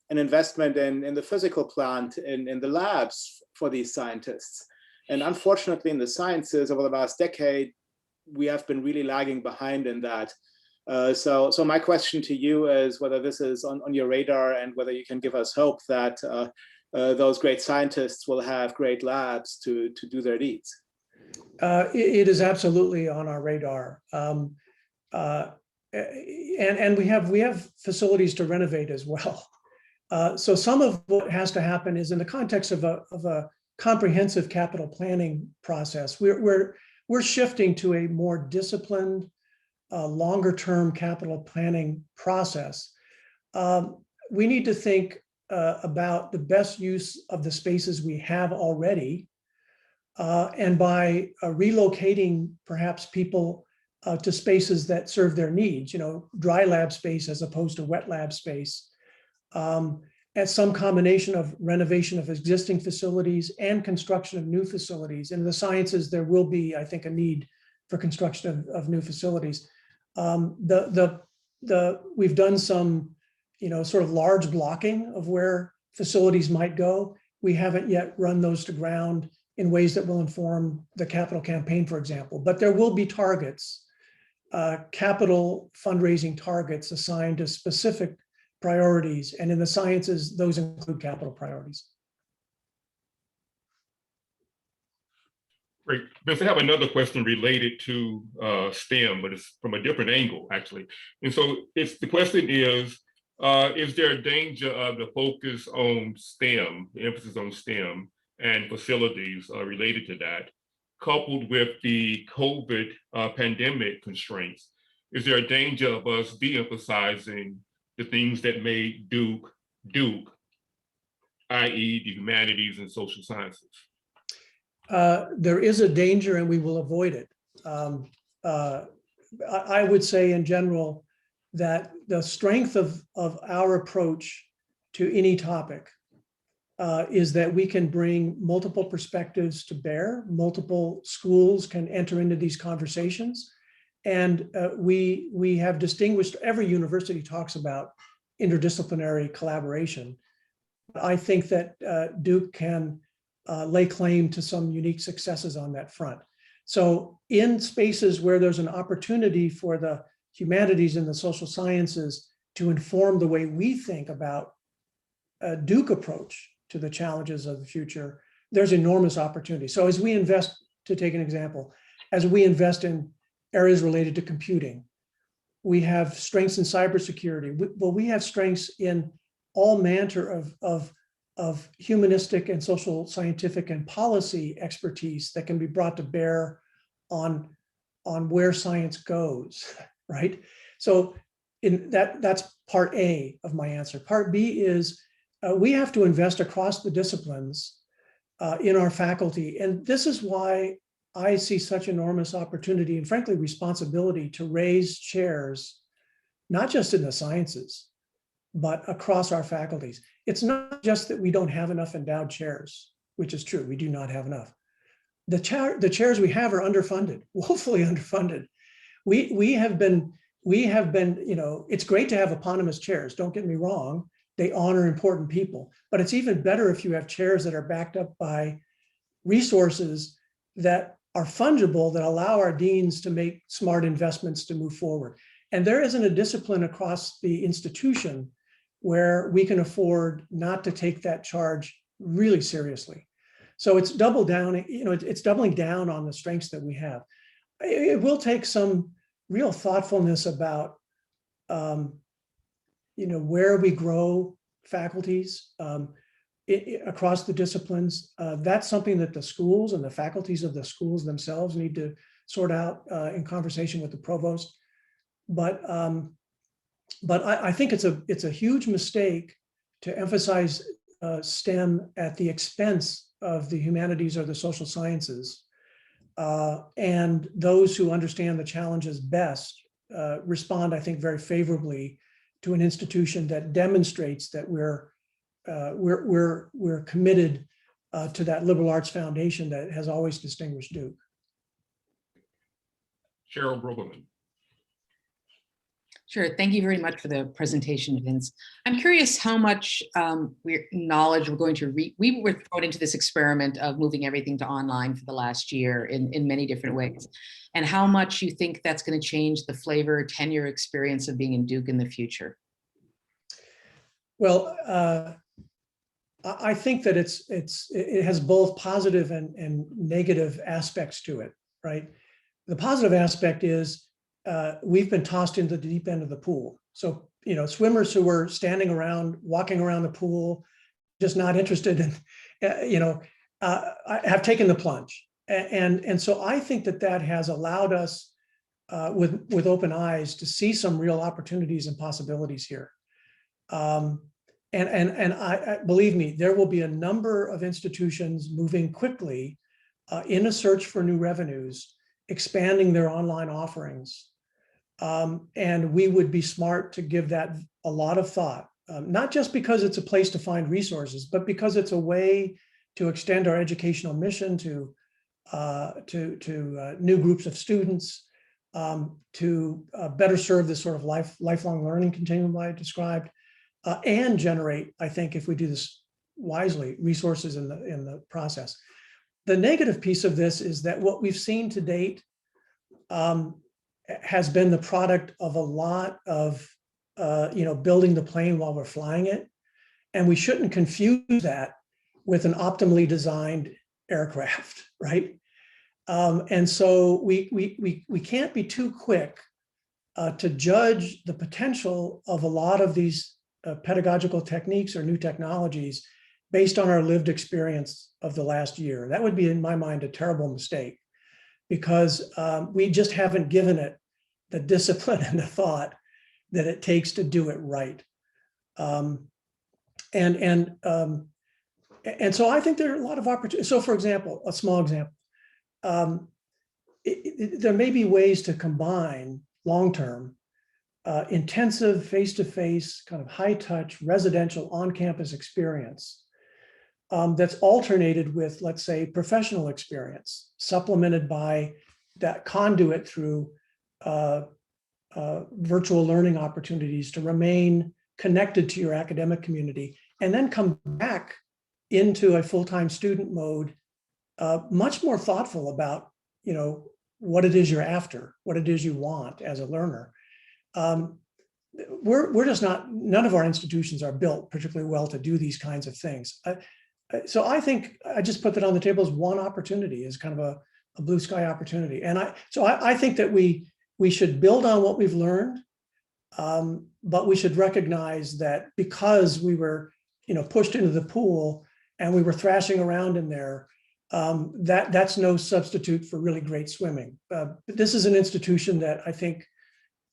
an investment in the physical plant, in the labs for these scientists. And unfortunately, in the sciences over the last decade, we have been really lagging behind in that. So my question to you is whether this is on your radar and whether you can give us hope that those great scientists will have great labs to do their deeds. It is absolutely on our radar. And we have facilities to renovate as well. So some of what has to happen is in the context of a comprehensive capital planning process. We're shifting to a more disciplined, longer-term capital planning process. We need to think about the best use of the spaces we have already, and by relocating perhaps people to spaces that serve their needs, dry lab space as opposed to wet lab space, at some combination of renovation of existing facilities and construction of new facilities. In the sciences, there will be, I think, a need for construction of new facilities. We've done some, sort of large blocking of where facilities might go. We haven't yet run those to ground in ways that will inform the capital campaign, for example. But there will be targets, capital fundraising targets assigned to specific priorities. And in the sciences, those include capital priorities. Great. Vince, I have another question related to STEM, but it's from a different angle, actually. And so the question is there a danger of the focus on STEM, the emphasis on STEM and facilities related to that, coupled with the COVID pandemic constraints? Is there a danger of us de-emphasizing the things that made Duke, i.e. the humanities and social sciences? There is a danger and we will avoid it. I would say in general that the strength of our approach to any topic is that we can bring multiple perspectives to bear. Multiple schools can enter into these conversations. And we have distinguished, every university talks about interdisciplinary collaboration. I think that Duke can lay claim to some unique successes on that front. So in spaces where there's an opportunity for the humanities and the social sciences to inform the way we think about a Duke approach to the challenges of the future, there's enormous opportunity. So as we invest, to take an example, as we invest in areas related to computing, we have strengths in cybersecurity. We have strengths in all manner of humanistic and social scientific and policy expertise that can be brought to bear on where science goes, right? So that's part A of my answer. Part B is we have to invest across the disciplines in our faculty. And this is why I see such enormous opportunity and frankly responsibility to raise chairs, not just in the sciences, but across our faculties. It's not just that we don't have enough endowed chairs, which is true, we do not have enough. The chairs we have are underfunded, woefully underfunded. We have been, it's great to have eponymous chairs, don't get me wrong, they honor important people, but it's even better if you have chairs that are backed up by resources that are fungible, that allow our deans to make smart investments to move forward. And there isn't a discipline across the institution where we can afford not to take that charge really seriously. So it's double down, it's doubling down on the strengths that we have. It will take some real thoughtfulness about, where we grow faculties across the disciplines. That's something that the schools and the faculties of the schools themselves need to sort out in conversation with the provost. But I think it's a huge mistake to emphasize STEM at the expense of the humanities or the social sciences. And those who understand the challenges best respond, I think, very favorably to an institution that demonstrates that we're committed to that liberal arts foundation that has always distinguished Duke. Cheryl Broberman. Sure. Thank you very much for the presentation, Vince. I'm curious how much knowledge we're going to we were thrown into this experiment of moving everything to online for the last year in many different ways, and how much you think that's going to change the flavor, tenure experience of being in Duke in the future. Well, I think that it has both positive and negative aspects to it, right? The positive aspect is we've been tossed into the deep end of the pool. So, swimmers who were standing around, walking around the pool, just not interested in, have taken the plunge. And so I think that has allowed us with open eyes to see some real opportunities and possibilities here. And I believe me, there will be a number of institutions moving quickly in a search for new revenues, expanding their online offerings. And we would be smart to give that a lot of thought, not just because it's a place to find resources, but because it's a way to extend our educational mission to new groups of students, to better serve this sort of lifelong learning continuum I described, and generate, I think, if we do this wisely, resources in the process. The negative piece of this is that what we've seen to date has been the product of a lot of building the plane while we're flying it, and we shouldn't confuse that with an optimally designed aircraft, right? And so we can't be too quick to judge the potential of a lot of these pedagogical techniques or new technologies based on our lived experience of the last year. That would be, in my mind, a terrible mistake, because we just haven't given it the discipline and the thought that it takes to do it right. And so I think there are a lot of opportunities. So, for example, a small example, there may be ways to combine long-term intensive face-to-face kind of high-touch residential on-campus experience that's alternated with, let's say, professional experience, supplemented by that conduit through virtual learning opportunities to remain connected to your academic community, and then come back into a full-time student mode, much more thoughtful about, what it is you're after, what it is you want as a learner. We're just not, none of our institutions are built particularly well to do these kinds of things. So I think I just put that on the table as one opportunity, as kind of a blue sky opportunity. And I think that we should build on what we've learned, but we should recognize that because we were, pushed into the pool and we were thrashing around in there, that's no substitute for really great swimming. But this is an institution that I think,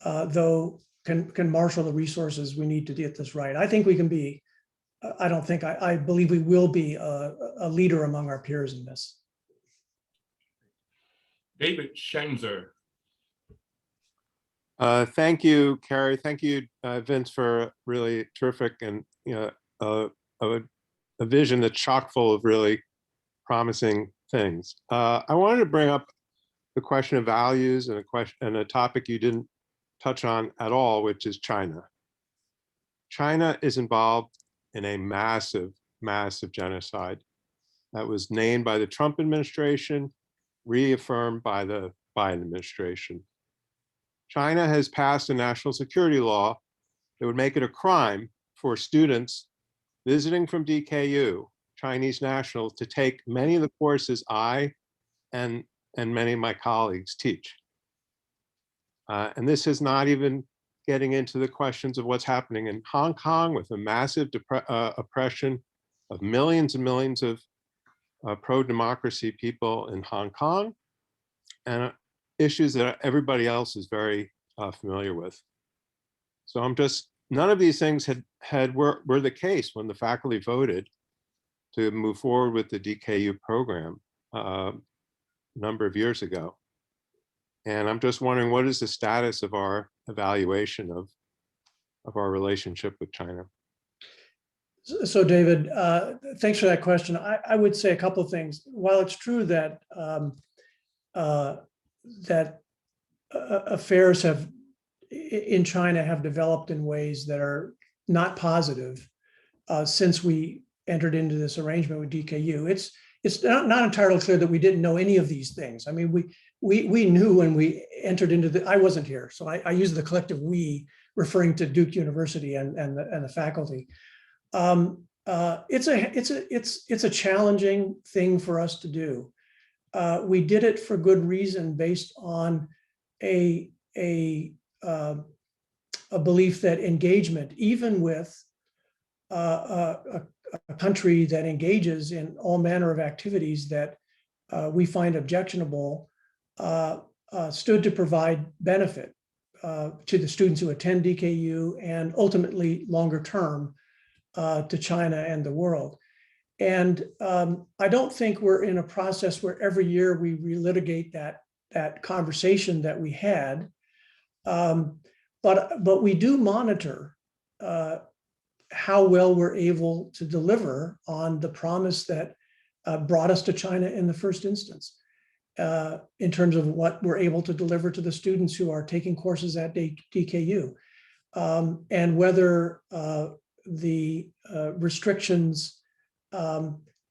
though, can marshal the resources we need to get this right. I think we can be, I believe we will be a leader among our peers in this. David Schanzer. Thank you, Carrie. Thank you, Vince, for really terrific and a vision that's chock full of really promising things. I wanted to bring up the question of values and a topic you didn't touch on at all, which is China. China is involved in a massive, massive genocide that was named by the Trump administration, reaffirmed by the Biden administration. China has passed a national security law that would make it a crime for students visiting from DKU, Chinese nationals, to take many of the courses I and many of my colleagues teach. And this is not even getting into the questions of what's happening in Hong Kong with a massive oppression of millions and millions of pro-democracy people in Hong Kong, and issues that everybody else is very familiar with. So none of these things were the case when the faculty voted to move forward with the DKU program a number of years ago. And I'm just wondering, what is the status of our evaluation of our relationship with China? So David, thanks for that question. I would say a couple of things. While it's true that affairs have in China have developed in ways that are not positive since we entered into this arrangement with DKU. It's not entirely clear that we didn't know any of these things. I mean, we knew when we entered into the, I wasn't here, so I use the collective we, referring to Duke University and the faculty. It's a challenging thing for us to do. We did it for good reason, based on a belief that engagement, even with a country that engages in all manner of activities that we find objectionable, stood to provide benefit to the students who attend DKU, and ultimately longer term to China and the world. And I don't think we're in a process where every year we relitigate that conversation that we had, but we do monitor how well we're able to deliver on the promise that brought us to China in the first instance, in terms of what we're able to deliver to the students who are taking courses at DKU, and whether the restrictions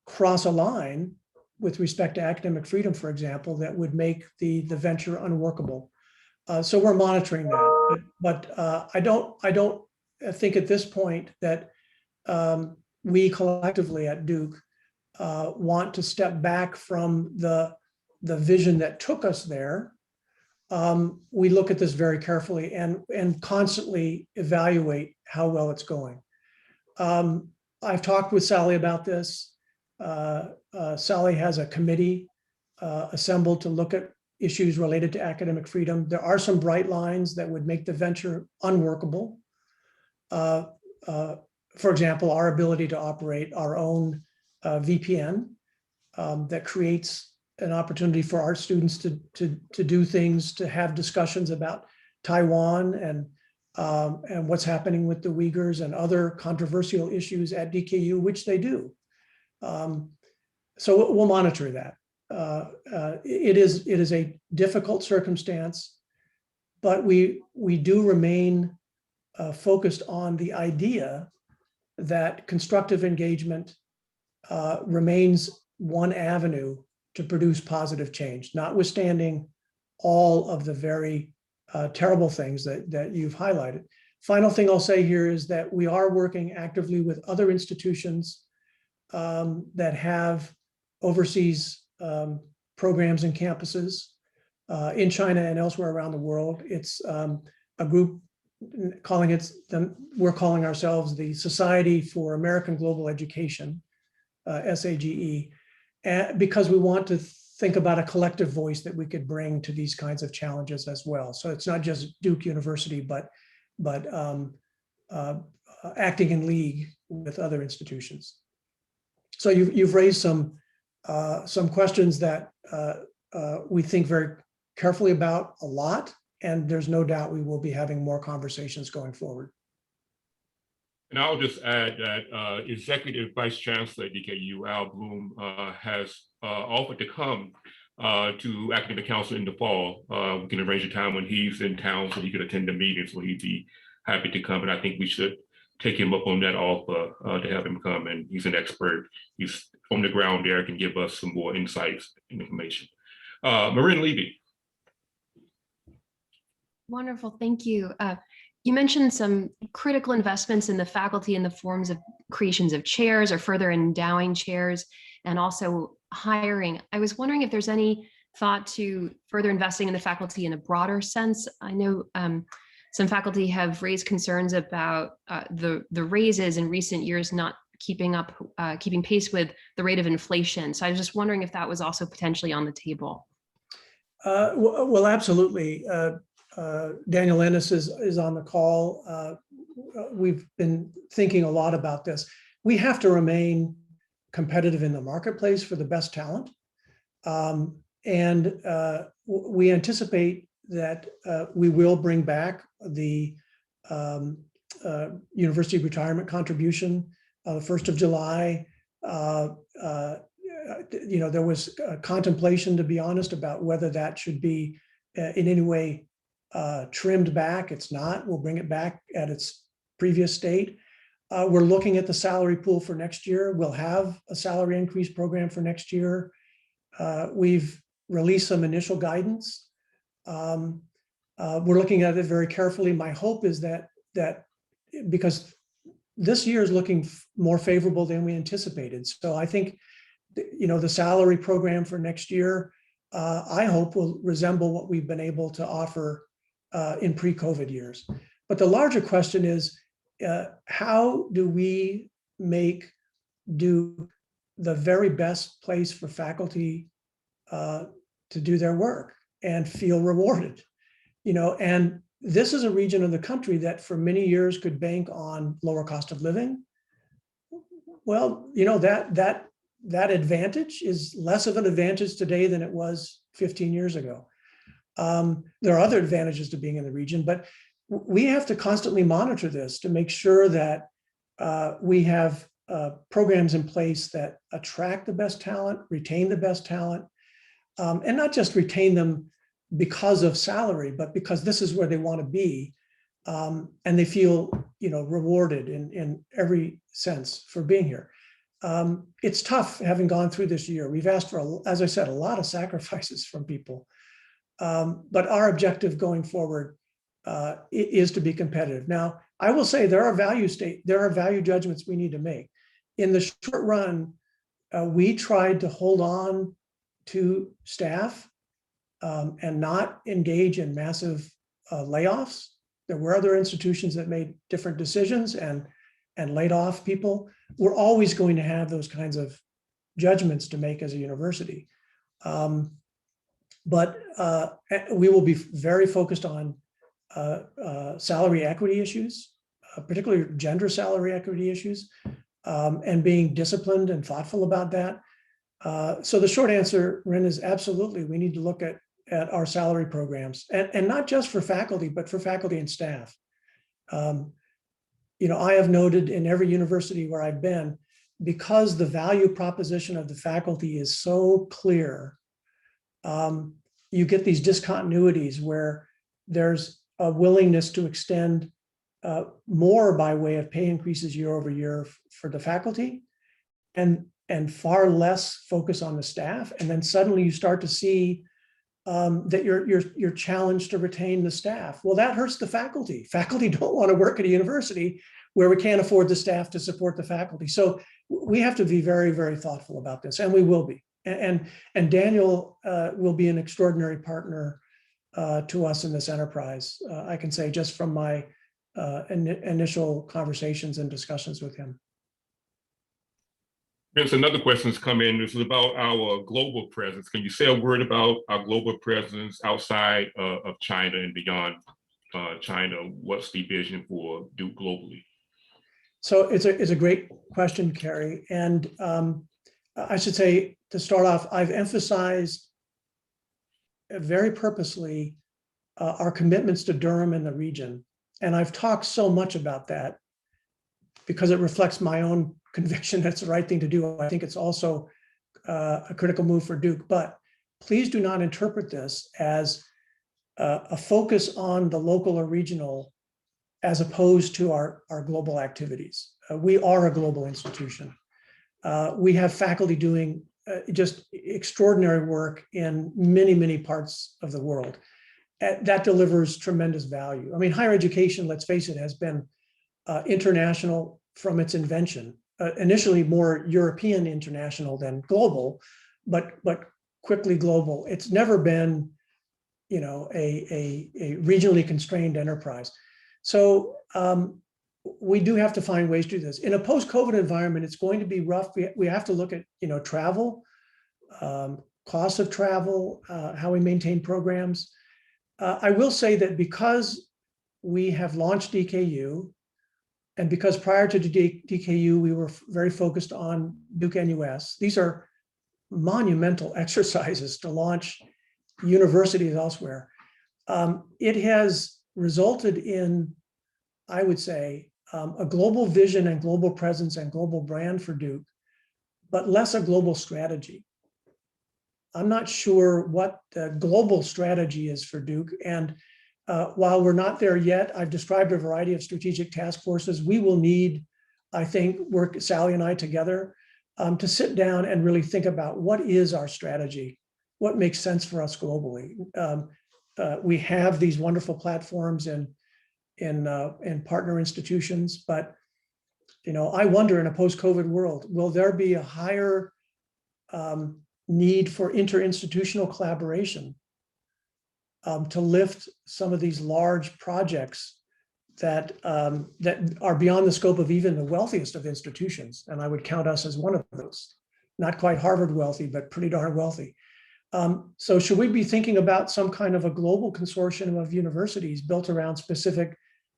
cross a line with respect to academic freedom, for example, that would make the venture unworkable. So we're monitoring that, but I don't think at this point that we collectively at Duke want to step back from the vision that took us there. We look at this very carefully and constantly evaluate how well it's going. I've talked with Sally about this. Sally has a committee assembled to look at issues related to academic freedom. There are some bright lines that would make the venture unworkable. For example, our ability to operate our own VPN that creates an opportunity for our students to do things, to have discussions about Taiwan and what's happening with the Uyghurs and other controversial issues at DKU, which they do. So we'll monitor that. It is a difficult circumstance, but we do remain focused on the idea that constructive engagement remains one avenue to produce positive change, notwithstanding all of the very terrible things that you've highlighted. Final thing I'll say here is that we are working actively with other institutions that have overseas programs and campuses in China and elsewhere around the world. It's a group we're calling ourselves the Society for American Global Education, SAGE, because we want to think about a collective voice that we could bring to these kinds of challenges as well. So it's not just Duke University, but acting in league with other institutions. So you've raised some questions that we think very carefully about a lot, and there's no doubt we will be having more conversations going forward. And I'll just add that Executive Vice Chancellor at DKU, Al Bloom, has offered to come to Academic Council in the fall. We can arrange a time when he's in town so he could attend the meeting, so he'd be happy to come. And I think we should take him up on that offer to have him come. And he's an expert. He's on the ground there, can give us some more insights and information. Marin Levy. Wonderful, thank you. You mentioned some critical investments in the faculty in the forms of creations of chairs or further endowing chairs, and also hiring. I was wondering if there's any thought to further investing in the faculty in a broader sense. I know some faculty have raised concerns about the raises in recent years not keeping pace with the rate of inflation. So I was just wondering if that was also potentially on the table. Well, absolutely. Daniel Ennis is on the call. We've been thinking a lot about this. We have to remain competitive in the marketplace for the best talent. And we anticipate that we will bring back the university retirement contribution the 1st of July. There was contemplation, to be honest, about whether that should be in any way trimmed back. It's not. We'll bring it back at its previous state. We're looking at the salary pool for next year. We'll have a salary increase program for next year. We've released some initial guidance. We're looking at it very carefully. My hope is that because this year is looking more favorable than we anticipated. So I think, the salary program for next year, I hope will resemble what we've been able to offer in pre-COVID years. But the larger question is, how do we make Duke the very best place for faculty to do their work and feel rewarded? And this is a region of the country that for many years could bank on lower cost of living. Well, that advantage is less of an advantage today than it was 15 years ago. There are other advantages to being in the region, but we have to constantly monitor this to make sure that we have programs in place that attract the best talent, retain the best talent, and not just retain them because of salary, but because this is where they want to be, and they feel rewarded in every sense for being here. It's tough having gone through this year. We've asked for, as I said, a lot of sacrifices from people, but our objective going forward is to be competitive. Now, I will say there are value judgments we need to make. In the short run, we tried to hold on to staff and not engage in massive layoffs. There were other institutions that made different decisions and laid off people. We're always going to have those kinds of judgments to make as a university. But we will be very focused on salary equity issues, particularly gender salary equity issues, and being disciplined and thoughtful about that. So the short answer, Ren, is absolutely, we need to look at our salary programs, and not just for faculty, but for faculty and staff. I have noted in every university where I've been, because the value proposition of the faculty is so clear, you get these discontinuities where there's a willingness to extend more by way of pay increases year over year for the faculty, and far less focus on the staff. And then suddenly you start to see that you're challenged to retain the staff. Well, that hurts the faculty. Faculty don't want to work at a university where we can't afford the staff to support the faculty. So we have to be very, very thoughtful about this, and we will be. And Daniel will be an extraordinary partner to us in this enterprise. I can say just from my initial conversations and discussions with him. There's another question that's come in. This is about our global presence. Can you say a word about our global presence outside of China and beyond China? What's the vision for Duke globally? So it's a great question, Carrie. And I should say, to start off, I've emphasized very purposely our commitments to Durham and the region. And I've talked so much about that because it reflects my own conviction that's the right thing to do. I think it's also a critical move for Duke, but please do not interpret this as a focus on the local or regional as opposed to our global activities. We are a global institution. We have faculty doing just extraordinary work in many, many parts of the world. That delivers tremendous value. I mean, higher education, let's face it, has been international from its invention. Initially more European international than global, but quickly global. It's never been, a regionally constrained enterprise. So we do have to find ways to do this. In a post-COVID environment, it's going to be rough. We have to look at, travel, costs of travel, how we maintain programs. I will say that because we have launched DKU, and because prior to DKU, we were very focused on Duke NUS, these are monumental exercises to launch universities elsewhere. It has resulted in, I would say, a global vision and global presence and global brand for Duke, but less a global strategy. I'm not sure what the global strategy is for Duke. And while we're not there yet, I've described a variety of strategic task forces. We will need, I think, work, Sally and I together, to sit down and really think about what is our strategy, what makes sense for us globally. We have these wonderful platforms in partner institutions, but I wonder, in a post-COVID world, will there be a higher need for interinstitutional collaboration to lift some of these large projects that are beyond the scope of even the wealthiest of institutions? And I would count us as one of those. Not quite Harvard wealthy, but pretty darn wealthy. So should we be thinking about some kind of a global consortium of universities built around specific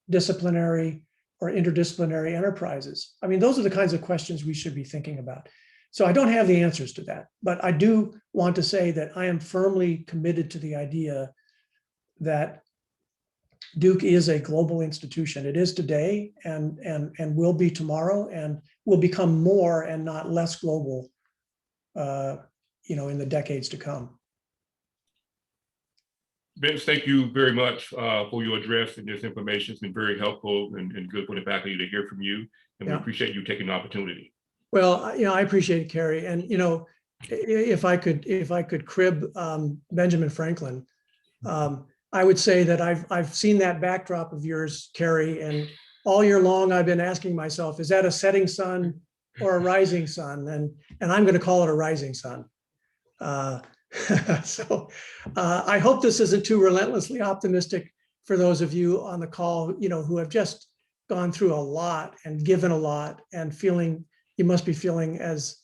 disciplinary or interdisciplinary enterprises? I mean, those are the kinds of questions we should be thinking about. So I don't have the answers to that, but I do want to say that I am firmly committed to the idea that Duke is a global institution. It is today and will be tomorrow, and will become more and not less global, in the decades to come. Vince, thank you very much for your address, and this information has been very helpful and good for the faculty to hear from you. And we appreciate you taking the opportunity. Well, I appreciate it, Carrie. And, if I could crib Benjamin Franklin, I would say that I've seen that backdrop of yours, Carrie, and all year long I've been asking myself, is that a setting sun or a rising sun? And I'm going to call it a rising sun. So I hope this isn't too relentlessly optimistic for those of you on the call, who have just gone through a lot and given a lot and you must be feeling, as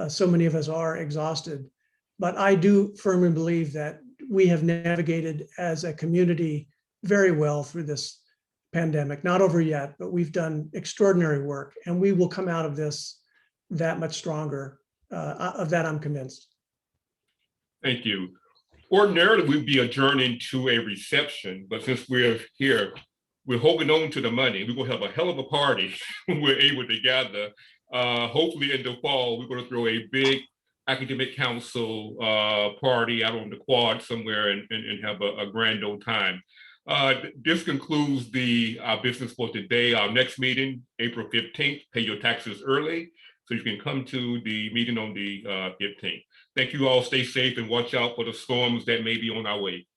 so many of us are, exhausted. But I do firmly believe that we have navigated as a community very well through this pandemic. Not over yet, but we've done extraordinary work, and we will come out of this that much stronger. Of that, I'm convinced. Thank you. Ordinarily, we'd be adjourning to a reception, but since we're here, we're holding on to the money. We're going to have a hell of a party when we're able to gather. Hopefully in the fall, we're going to throw a big academic council party out on the quad somewhere and have a grand old time. This concludes our business for today. Our next meeting, April 15th, pay your taxes early, so you can come to the meeting on the 15th. Thank you all. Stay safe and watch out for the storms that may be on our way.